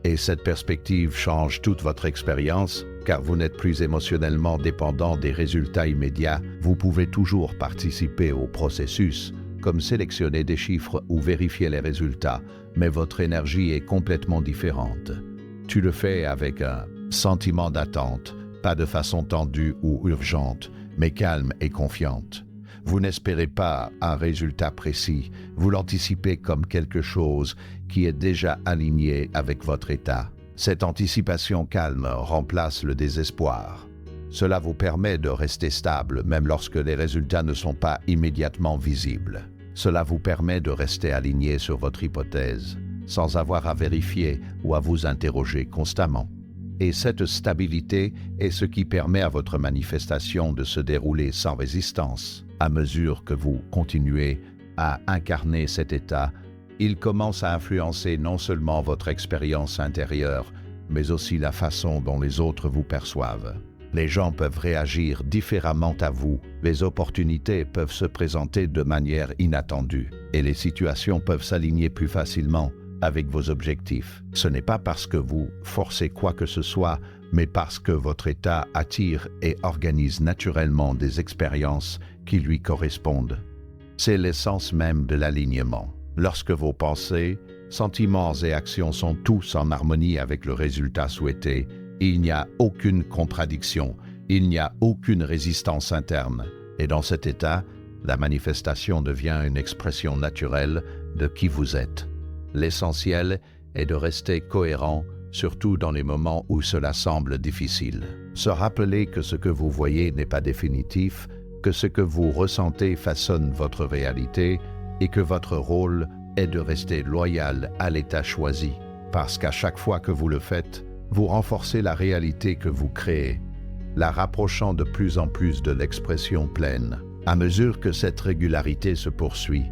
Et cette perspective change toute votre expérience, car vous n'êtes plus émotionnellement dépendant des résultats immédiats. Vous pouvez toujours participer au processus, comme sélectionner des chiffres ou vérifier les résultats, mais votre énergie est complètement différente. Tu le fais avec un sentiment d'attente, pas de façon tendue ou urgente, mais calme et confiante. Vous n'espérez pas un résultat précis, vous l'anticipez comme quelque chose qui est déjà aligné avec votre état. Cette anticipation calme remplace le désespoir. Cela vous permet de rester stable même lorsque les résultats ne sont pas immédiatement visibles. Cela vous permet de rester aligné sur votre hypothèse, sans avoir à vérifier ou à vous interroger constamment. Et cette stabilité est ce qui permet à votre manifestation de se dérouler sans résistance. À mesure que vous continuez à incarner cet état, il commence à influencer non seulement votre expérience intérieure, mais aussi la façon dont les autres vous perçoivent. Les gens peuvent réagir différemment à vous, les opportunités peuvent se présenter de manière inattendue, et les situations peuvent s'aligner plus facilement avec vos objectifs. Ce n'est pas parce que vous forcez quoi que ce soit, mais parce que votre état attire et organise naturellement des expériences qui lui correspondent. C'est l'essence même de l'alignement. Lorsque vos pensées, sentiments et actions sont tous en harmonie avec le résultat souhaité, il n'y a aucune contradiction, il n'y a aucune résistance interne. Et dans cet état, la manifestation devient une expression naturelle de qui vous êtes. L'essentiel est de rester cohérent, surtout dans les moments où cela semble difficile. Se rappeler que ce que vous voyez n'est pas définitif, que ce que vous ressentez façonne votre réalité et que votre rôle est de rester loyal à l'état choisi. Parce qu'à chaque fois que vous le faites, vous renforcez la réalité que vous créez, la rapprochant de plus en plus de l'expression pleine. À mesure que cette régularité se poursuit,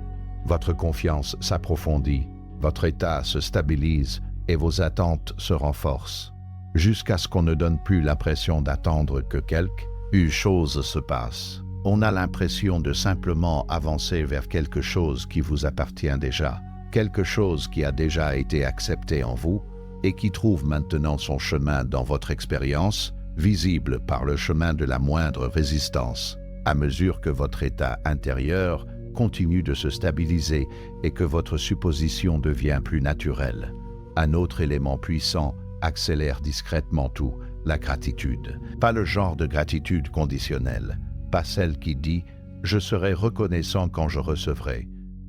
votre confiance s'approfondit, votre état se stabilise et vos attentes se renforcent. jusqu'à ce qu'on ne donne plus l'impression d'attendre que quelque chose se passe. On a l'impression de simplement avancer vers quelque chose qui vous appartient déjà, quelque chose qui a déjà été accepté en vous et qui trouve maintenant son chemin dans votre expérience, visible par le chemin de la moindre résistance, à mesure que votre état intérieur continue de se stabiliser et que votre supposition devient plus naturelle. Un autre élément puissant accélère discrètement tout, la gratitude. Pas le genre de gratitude conditionnelle, pas celle qui dit « je serai reconnaissant quand je recevrai »,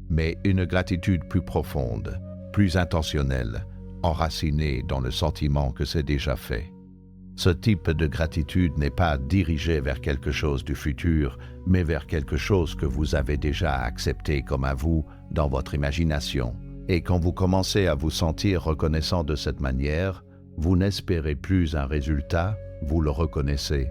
mais une gratitude plus profonde, plus intentionnelle, enracinée dans le sentiment que c'est déjà fait. Ce type de gratitude n'est pas dirigé vers quelque chose du futur, mais vers quelque chose que vous avez déjà accepté comme à vous dans votre imagination. Et quand vous commencez à vous sentir reconnaissant de cette manière, vous n'espérez plus un résultat, vous le reconnaissez.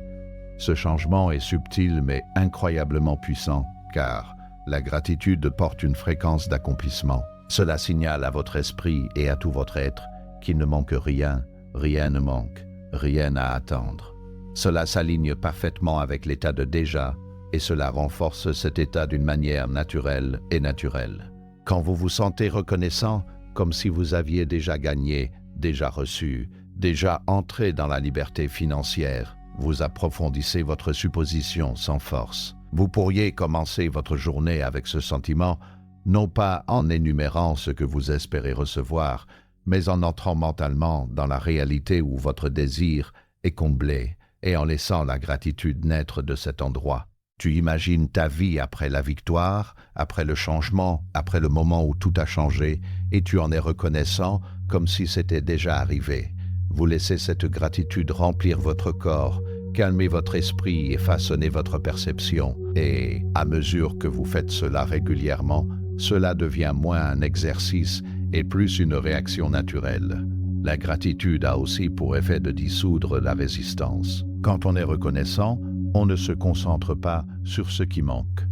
Ce changement est subtil mais incroyablement puissant, car la gratitude porte une fréquence d'accomplissement. Cela signale à votre esprit et à tout votre être qu'il ne manque rien, rien ne manque, rien à attendre. Cela s'aligne parfaitement avec l'état de déjà, et cela renforce cet état d'une manière naturelle et naturelle. Quand vous vous sentez reconnaissant, comme si vous aviez déjà gagné, déjà reçu, déjà entré dans la liberté financière, vous approfondissez votre supposition sans force. Vous pourriez commencer votre journée avec ce sentiment, non pas en énumérant ce que vous espérez recevoir, mais en entrant mentalement dans la réalité où votre désir est comblé et en laissant la gratitude naître de cet endroit. Tu imagines ta vie après la victoire, après le changement, après le moment où tout a changé, et tu en es reconnaissant comme si c'était déjà arrivé. Vous laissez cette gratitude remplir votre corps, calmer votre esprit et façonner votre perception. Et à mesure que vous faites cela régulièrement, cela devient moins un exercice et plus une réaction naturelle. La gratitude a aussi pour effet de dissoudre la résistance. Quand on est reconnaissant, on ne se concentre pas sur ce qui manque.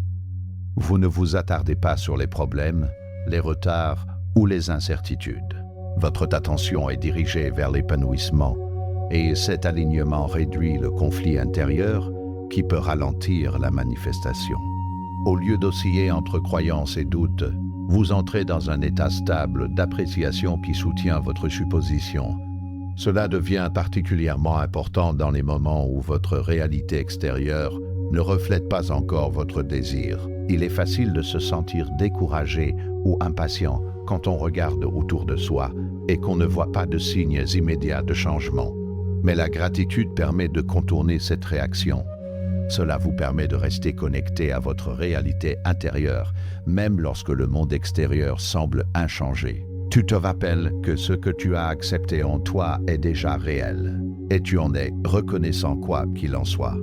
Vous ne vous attardez pas sur les problèmes, les retards ou les incertitudes. Votre attention est dirigée vers l'épanouissement et cet alignement réduit le conflit intérieur qui peut ralentir la manifestation. Au lieu d'osciller entre croyances et doutes, vous entrez dans un état stable d'appréciation qui soutient votre supposition. Cela devient particulièrement important dans les moments où votre réalité extérieure ne reflète pas encore votre désir. Il est facile de se sentir découragé ou impatient quand on regarde autour de soi et qu'on ne voit pas de signes immédiats de changement. Mais la gratitude permet de contourner cette réaction. Cela vous permet de rester connecté à votre réalité intérieure, même lorsque le monde extérieur semble inchangé. Tu te rappelles que ce que tu as accepté en toi est déjà réel, et tu en es reconnaissant quoi qu'il en soit.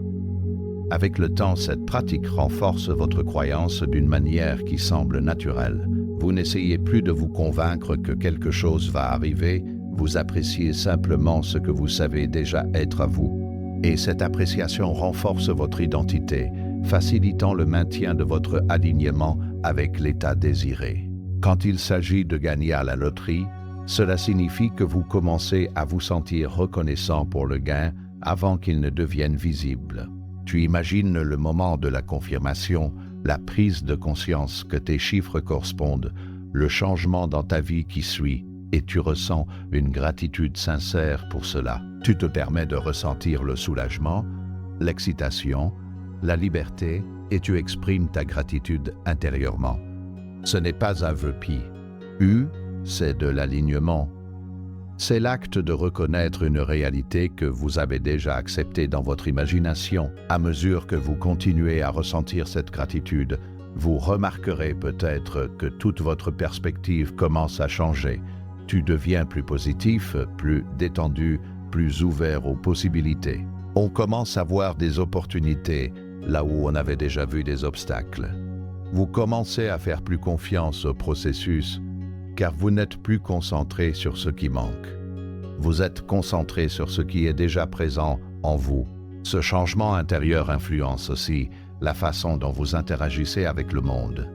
Avec le temps, cette pratique renforce votre croyance d'une manière qui semble naturelle. Vous n'essayez plus de vous convaincre que quelque chose va arriver, vous appréciez simplement ce que vous savez déjà être à vous. Et cette appréciation renforce votre identité, facilitant le maintien de votre alignement avec l'état désiré. Quand il s'agit de gagner à la loterie, cela signifie que vous commencez à vous sentir reconnaissant pour le gain avant qu'il ne devienne visible. Tu imagines le moment de la confirmation, la prise de conscience que tes chiffres correspondent, le changement dans ta vie qui suit, et tu ressens une gratitude sincère pour cela. Tu te permets de ressentir le soulagement, l'excitation, la liberté, et tu exprimes ta gratitude intérieurement. Ce n'est pas un vœu pieux. C'est de l'alignement. C'est l'acte de reconnaître une réalité que vous avez déjà acceptée dans votre imagination. À mesure que vous continuez à ressentir cette gratitude, vous remarquerez peut-être que toute votre perspective commence à changer. Tu deviens plus positif, plus détendu, plus ouvert aux possibilités. On commence à voir des opportunités là où on avait déjà vu des obstacles. Vous commencez à faire plus confiance au processus, car vous n'êtes plus concentré sur ce qui manque. Vous êtes concentré sur ce qui est déjà présent en vous. Ce changement intérieur influence aussi la façon dont vous interagissez avec le monde.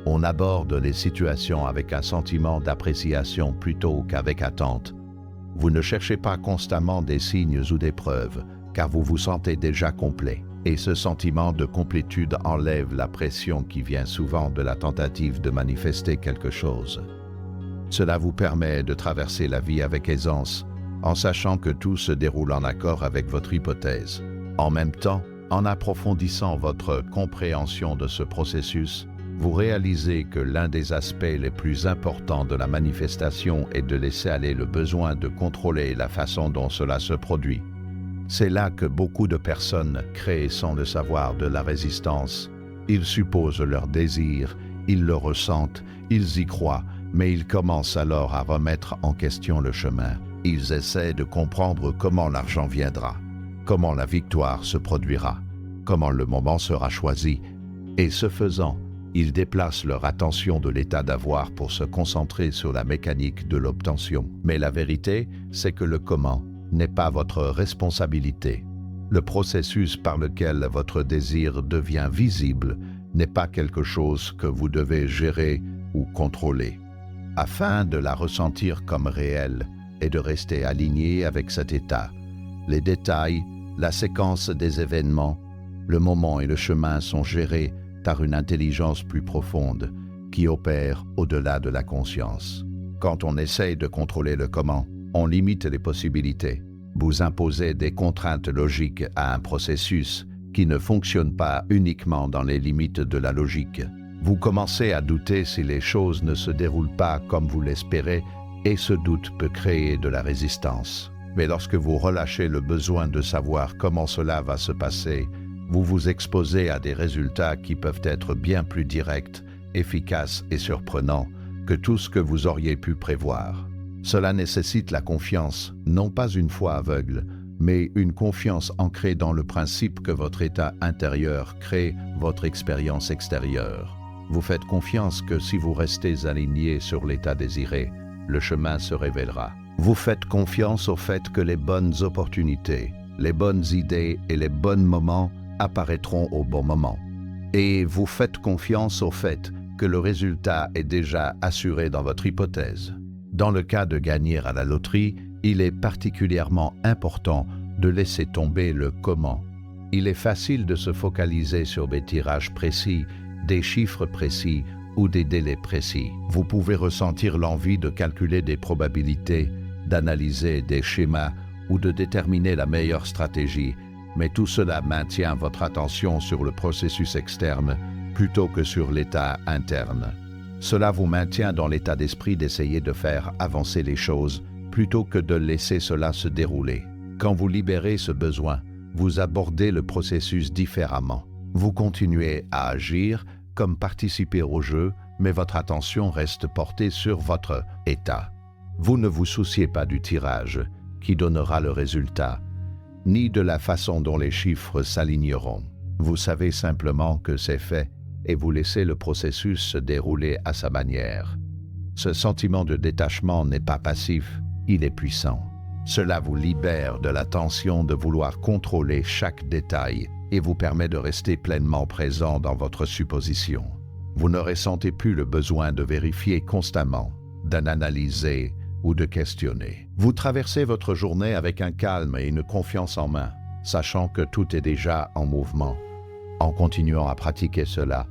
On aborde les situations avec un sentiment d'appréciation plutôt qu'avec attente. Vous ne cherchez pas constamment des signes ou des preuves, car vous vous sentez déjà complet. Et ce sentiment de complétude enlève la pression qui vient souvent de la tentative de manifester quelque chose. Cela vous permet de traverser la vie avec aisance, en sachant que tout se déroule en accord avec votre hypothèse. En même temps, en approfondissant votre compréhension de ce processus, vous réalisez que l'un des aspects les plus importants de la manifestation est de laisser aller le besoin de contrôler la façon dont cela se produit. C'est là que beaucoup de personnes créent sans le savoir de la résistance. Ils supposent leur désir, ils le ressentent, ils y croient, mais ils commencent alors à remettre en question le chemin. Ils essaient de comprendre comment l'argent viendra, comment la victoire se produira, comment le moment sera choisi, et ce faisant, ils déplacent leur attention de l'état d'avoir pour se concentrer sur la mécanique de l'obtention. Mais la vérité, c'est que le comment n'est pas votre responsabilité. Le processus par lequel votre désir devient visible n'est pas quelque chose que vous devez gérer ou contrôler. Afin de la ressentir comme réelle et de rester aligné avec cet état, les détails, la séquence des événements, le moment et le chemin sont gérés par une intelligence plus profonde qui opère au-delà de la conscience. Quand on essaye de contrôler le comment, on limite les possibilités. Vous imposez des contraintes logiques à un processus qui ne fonctionne pas uniquement dans les limites de la logique. Vous commencez à douter si les choses ne se déroulent pas comme vous l'espérez et ce doute peut créer de la résistance. Mais lorsque vous relâchez le besoin de savoir comment cela va se passer, vous vous exposez à des résultats qui peuvent être bien plus directs, efficaces et surprenants que tout ce que vous auriez pu prévoir. Cela nécessite la confiance, non pas une foi aveugle, mais une confiance ancrée dans le principe que votre état intérieur crée votre expérience extérieure. Vous faites confiance que si vous restez aligné sur l'état désiré, le chemin se révélera. Vous faites confiance au fait que les bonnes opportunités, les bonnes idées et les bons moments apparaîtront au bon moment. Et vous faites confiance au fait que le résultat est déjà assuré dans votre hypothèse. Dans le cas de gagner à la loterie, il est particulièrement important de laisser tomber le comment. Il est facile de se focaliser sur des tirages précis, des chiffres précis ou des délais précis. Vous pouvez ressentir l'envie de calculer des probabilités, d'analyser des schémas ou de déterminer la meilleure stratégie, mais tout cela maintient votre attention sur le processus externe plutôt que sur l'état interne. Cela vous maintient dans l'état d'esprit d'essayer de faire avancer les choses plutôt que de laisser cela se dérouler. Quand vous libérez ce besoin, vous abordez le processus différemment. Vous continuez à agir comme participer au jeu, mais votre attention reste portée sur votre état. Vous ne vous souciez pas du tirage qui donnera le résultat, ni de la façon dont les chiffres s'aligneront. Vous savez simplement que c'est fait et vous laissez le processus se dérouler à sa manière. Ce sentiment de détachement n'est pas passif, il est puissant. Cela vous libère de la tension de vouloir contrôler chaque détail et vous permet de rester pleinement présent dans votre supposition. Vous ne ressentez plus le besoin de vérifier constamment, d'analyser ou de questionner. Vous traversez votre journée avec un calme et une confiance en main, sachant que tout est déjà en mouvement. En continuant à pratiquer cela,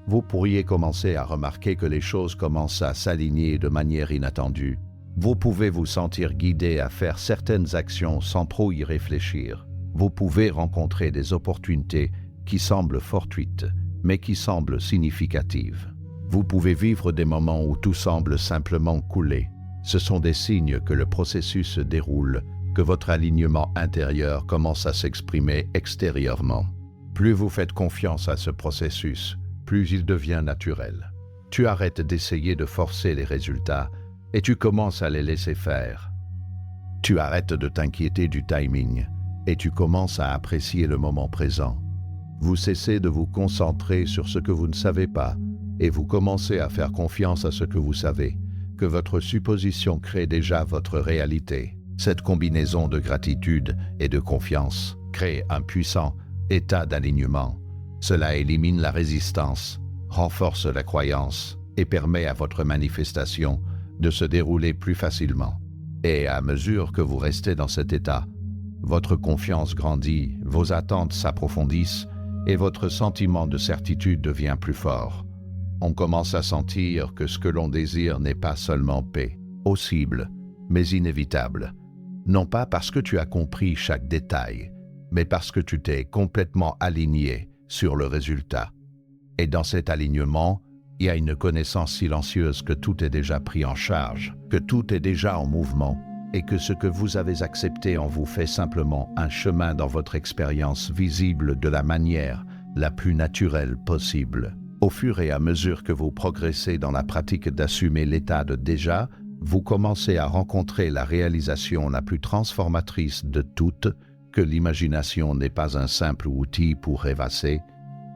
vous pourriez commencer à remarquer que les choses commencent à s'aligner de manière inattendue. Vous pouvez vous sentir guidé à faire certaines actions sans trop y réfléchir. Vous pouvez rencontrer des opportunités qui semblent fortuites, mais qui semblent significatives. Vous pouvez vivre des moments où tout semble simplement couler. Ce sont des signes que le processus se déroule, que votre alignement intérieur commence à s'exprimer extérieurement. Plus vous faites confiance à ce processus, plus il devient naturel. Tu arrêtes d'essayer de forcer les résultats et tu commences à les laisser faire. Tu arrêtes de t'inquiéter du timing et tu commences à apprécier le moment présent. Vous cessez de vous concentrer sur ce que vous ne savez pas et vous commencez à faire confiance à ce que vous savez, que votre supposition crée déjà votre réalité. Cette combinaison de gratitude et de confiance crée un puissant état d'alignement. Cela élimine la résistance, renforce la croyance et permet à votre manifestation de se dérouler plus facilement. Et à mesure que vous restez dans cet état, votre confiance grandit, vos attentes s'approfondissent et votre sentiment de certitude devient plus fort. On commence à sentir que ce que l'on désire n'est pas seulement paix, possible, mais inévitable. Non pas parce que tu as compris chaque détail, mais parce que tu t'es complètement aligné sur le résultat. Et dans cet alignement, il y a une connaissance silencieuse que tout est déjà pris en charge, que tout est déjà en mouvement, et que ce que vous avez accepté en vous fait simplement un chemin dans votre expérience visible de la manière la plus naturelle possible. Au fur et à mesure que vous progressez dans la pratique d'assumer l'état de déjà, vous commencez à rencontrer la réalisation la plus transformatrice de toutes, que l'imagination n'est pas un simple outil pour rêvasser,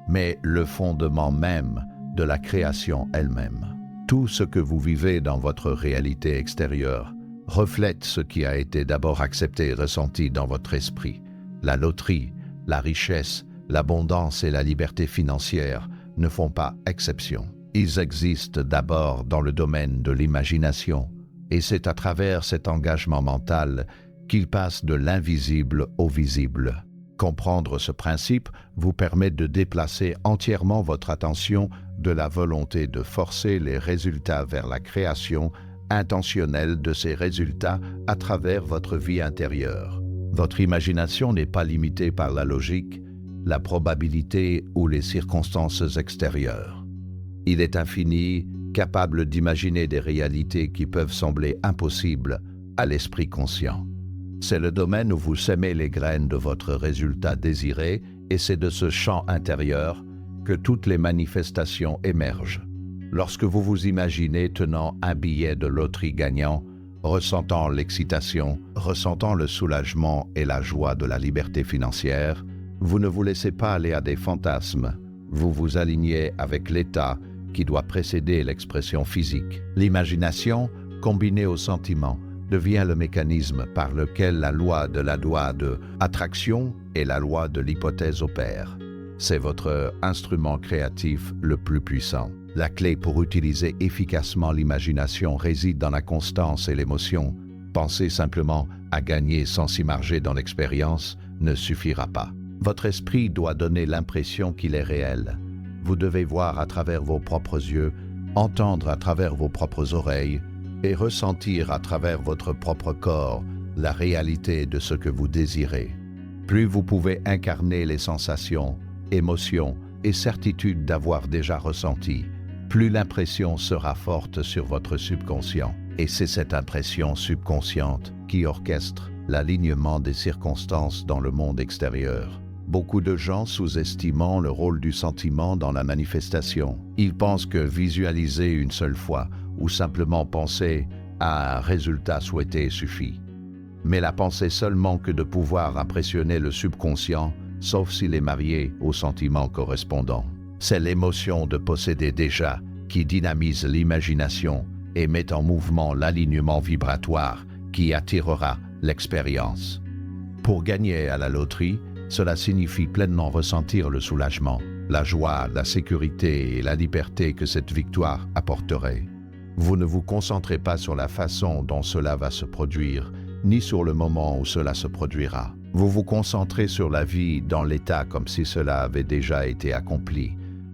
mais le fondement même de la création elle-même. Tout ce que vous vivez dans votre réalité extérieure reflète ce qui a été d'abord accepté et ressenti dans votre esprit. La loterie, la richesse, l'abondance et la liberté financière ne font pas exception. Ils existent d'abord dans le domaine de l'imagination, et c'est à travers cet engagement mental qu'ils passent de l'invisible au visible. Comprendre ce principe vous permet de déplacer entièrement votre attention de la volonté de forcer les résultats vers la création intentionnelle de ces résultats à travers votre vie intérieure. Votre imagination n'est pas limitée par la logique, la probabilité ou les circonstances extérieures. Il est infini, capable d'imaginer des réalités qui peuvent sembler impossibles à l'esprit conscient. C'est le domaine où vous sémez les graines de votre résultat désiré et c'est de ce champ intérieur que toutes les manifestations émergent. Lorsque vous vous imaginez tenant un billet de loterie gagnant, ressentant l'excitation, ressentant le soulagement et la joie de la liberté financière, vous ne vous laissez pas aller à des fantasmes, vous vous alignez avec l'état qui doit précéder l'expression physique. L'imagination, combinée au sentiment, devient le mécanisme par lequel la loi de attraction et la loi de l'hypothèse opèrent. C'est votre instrument créatif le plus puissant. La clé pour utiliser efficacement l'imagination réside dans la constance et l'émotion. Penser simplement à gagner sans s'immerger dans l'expérience ne suffira pas. Votre esprit doit donner l'impression qu'il est réel. Vous devez voir à travers vos propres yeux, entendre à travers vos propres oreilles et ressentir à travers votre propre corps la réalité de ce que vous désirez. Plus vous pouvez incarner les sensations, émotions et certitudes d'avoir déjà ressenti, plus l'impression sera forte sur votre subconscient. Et c'est cette impression subconsciente qui orchestre l'alignement des circonstances dans le monde extérieur. Beaucoup de gens sous-estimant le rôle du sentiment dans la manifestation. Ils pensent que visualiser une seule fois ou simplement penser à un résultat souhaité suffit. Mais la pensée seulement que de pouvoir impressionner le subconscient, sauf s'il est marié au sentiment correspondant. C'est l'émotion de posséder déjà qui dynamise l'imagination et met en mouvement l'alignement vibratoire qui attirera l'expérience. Pour gagner à la loterie, cela signifie pleinement ressentir le soulagement, la joie, la sécurité et la liberté que cette victoire apporterait. Vous ne vous concentrez pas sur la façon dont cela va se produire, ni sur le moment où cela se produira. Vous vous concentrez sur la vie dans l'état comme si cela avait déjà été accompli.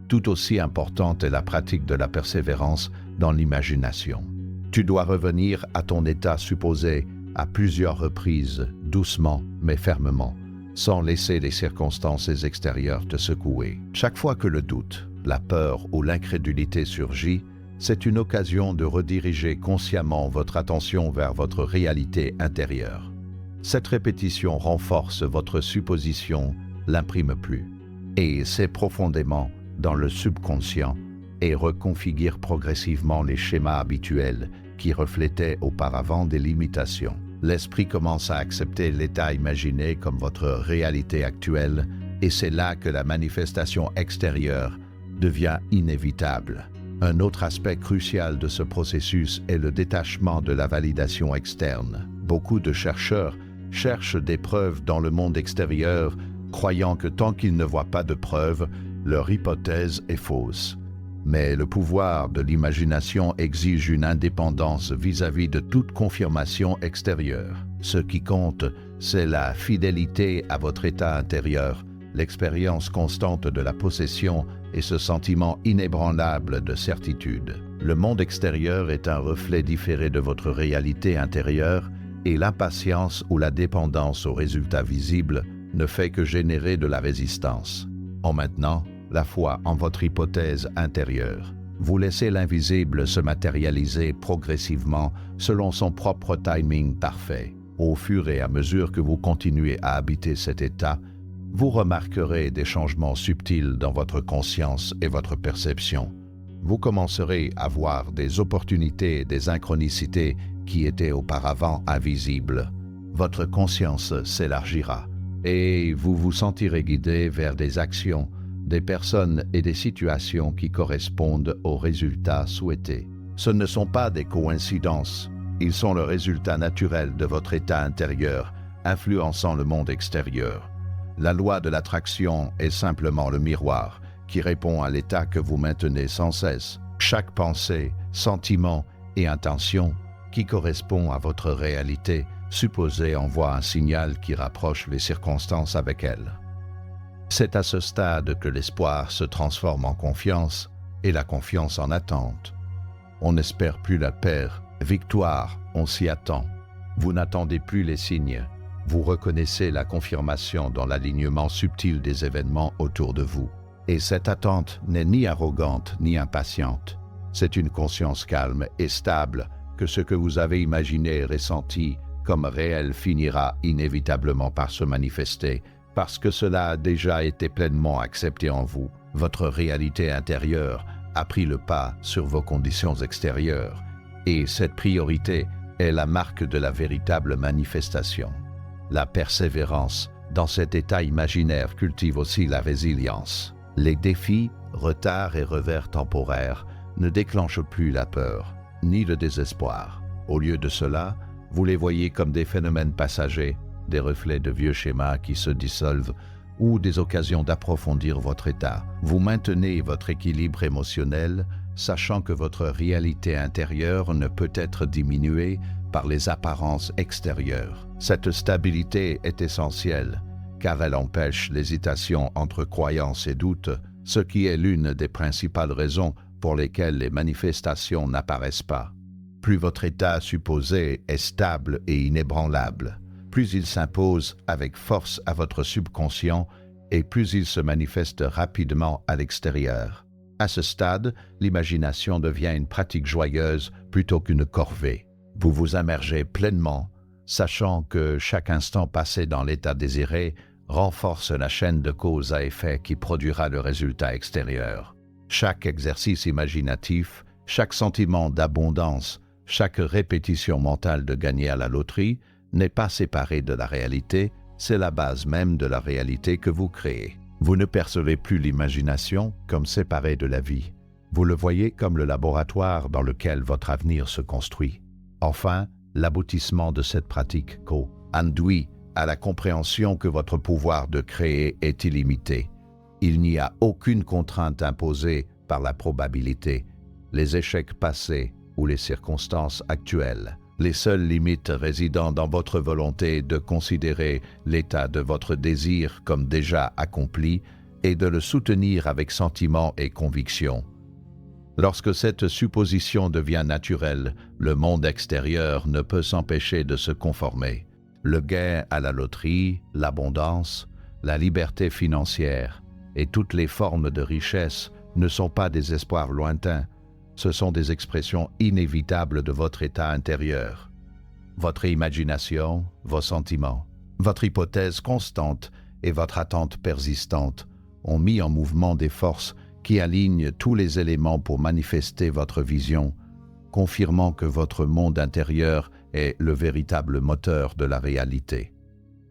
Tout aussi importante est la pratique de la persévérance dans l'imagination. Tu dois revenir à ton état supposé à plusieurs reprises, doucement mais fermement, sans laisser les circonstances extérieures te secouer. Chaque fois que le doute, la peur ou l'incrédulité surgit, c'est une occasion de rediriger consciemment votre attention vers votre réalité intérieure. Cette répétition renforce votre supposition, l'imprime plus, et c'est profondément dans le subconscient et reconfigure progressivement les schémas habituels qui reflétaient auparavant des limitations. L'esprit commence à accepter l'état imaginé comme votre réalité actuelle et c'est là que la manifestation extérieure devient inévitable. Un autre aspect crucial de ce processus est le détachement de la validation externe. Beaucoup de chercheurs cherchent des preuves dans le monde extérieur, croyant que tant qu'ils ne voient pas de preuves, leur hypothèse est fausse. Mais le pouvoir de l'imagination exige une indépendance vis-à-vis de toute confirmation extérieure. Ce qui compte, c'est la fidélité à votre état intérieur, l'expérience constante de la possession et ce sentiment inébranlable de certitude. Le monde extérieur est un reflet différé de votre réalité intérieure et l'impatience ou la dépendance aux résultats visibles ne fait que générer de la résistance. En maintenant, la foi en votre hypothèse intérieure. Vous laissez l'invisible se matérialiser progressivement selon son propre timing parfait. Au fur et à mesure que vous continuez à habiter cet état, vous remarquerez des changements subtils dans votre conscience et votre perception. Vous commencerez à voir des opportunités et des synchronicités qui étaient auparavant invisibles. Votre conscience s'élargira et vous vous sentirez guidé vers des actions, des personnes et des situations qui correspondent aux résultats souhaités. Ce ne sont pas des coïncidences, ils sont le résultat naturel de votre état intérieur, influençant le monde extérieur. La loi de l'attraction est simplement le miroir qui répond à l'état que vous maintenez sans cesse. Chaque pensée, sentiment et intention qui correspond à votre réalité supposée envoie un signal qui rapproche les circonstances avec elle. C'est à ce stade que l'espoir se transforme en confiance et la confiance en attente. On n'espère plus la paix, victoire, on s'y attend. Vous n'attendez plus les signes. Vous reconnaissez la confirmation dans l'alignement subtil des événements autour de vous. Et cette attente n'est ni arrogante ni impatiente. C'est une conscience calme et stable que ce que vous avez imaginé et ressenti comme réel finira inévitablement par se manifester parce que cela a déjà été pleinement accepté en vous. Votre réalité intérieure a pris le pas sur vos conditions extérieures et cette priorité est la marque de la véritable manifestation. La persévérance dans cet état imaginaire cultive aussi la résilience. Les défis, retards et revers temporaires ne déclenchent plus la peur, ni le désespoir. Au lieu de cela, vous les voyez comme des phénomènes passagers, des reflets de vieux schémas qui se dissolvent ou des occasions d'approfondir votre état. Vous maintenez votre équilibre émotionnel, sachant que votre réalité intérieure ne peut être diminuée par les apparences extérieures. Cette stabilité est essentielle, car elle empêche l'hésitation entre croyance et doute, ce qui est l'une des principales raisons pour lesquelles les manifestations n'apparaissent pas. Plus votre état supposé est stable et inébranlable, plus il s'impose avec force à votre subconscient et plus il se manifeste rapidement à l'extérieur. À ce stade, l'imagination devient une pratique joyeuse plutôt qu'une corvée. Vous vous immergez pleinement, sachant que chaque instant passé dans l'état désiré renforce la chaîne de cause à effet qui produira le résultat extérieur. Chaque exercice imaginatif, chaque sentiment d'abondance, chaque répétition mentale de gagner à la loterie n'est pas séparé de la réalité, c'est la base même de la réalité que vous créez. Vous ne percevez plus l'imagination comme séparée de la vie. Vous le voyez comme le laboratoire dans lequel votre avenir se construit. Enfin, l'aboutissement de cette pratique conduit à la compréhension que votre pouvoir de créer est illimité. Il n'y a aucune contrainte imposée par la probabilité, les échecs passés ou les circonstances actuelles. Les seules limites résidant dans votre volonté de considérer l'état de votre désir comme déjà accompli et de le soutenir avec sentiment et conviction. Lorsque cette supposition devient naturelle, le monde extérieur ne peut s'empêcher de se conformer. Le gain à la loterie, l'abondance, la liberté financière et toutes les formes de richesse ne sont pas des espoirs lointains, ce sont des expressions inévitables de votre état intérieur. Votre imagination, vos sentiments, votre hypothèse constante et votre attente persistante ont mis en mouvement des forces qui alignent tous les éléments pour manifester votre vision, confirmant que votre monde intérieur est le véritable moteur de la réalité.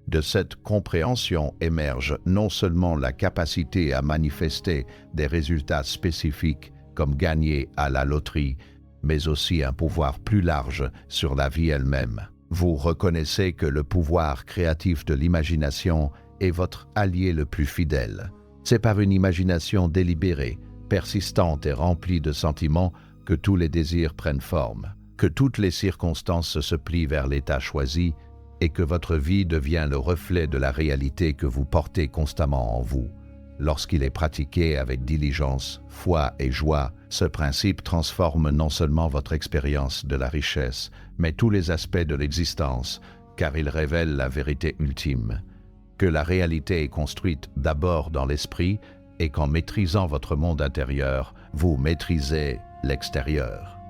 De cette compréhension émerge non seulement la capacité à manifester des résultats spécifiques comme gagner à la loterie, mais aussi un pouvoir plus large sur la vie elle-même. Vous reconnaissez que le pouvoir créatif de l'imagination est votre allié le plus fidèle. C'est par une imagination délibérée, persistante et remplie de sentiments que tous les désirs prennent forme, que toutes les circonstances se plient vers l'état choisi et que votre vie devient le reflet de la réalité que vous portez constamment en vous. Lorsqu'il est pratiqué avec diligence, foi et joie, ce principe transforme non seulement votre expérience de la richesse, mais tous les aspects de l'existence, car il révèle la vérité ultime, que la réalité est construite d'abord dans l'esprit et qu'en maîtrisant votre monde intérieur, vous maîtrisez l'extérieur.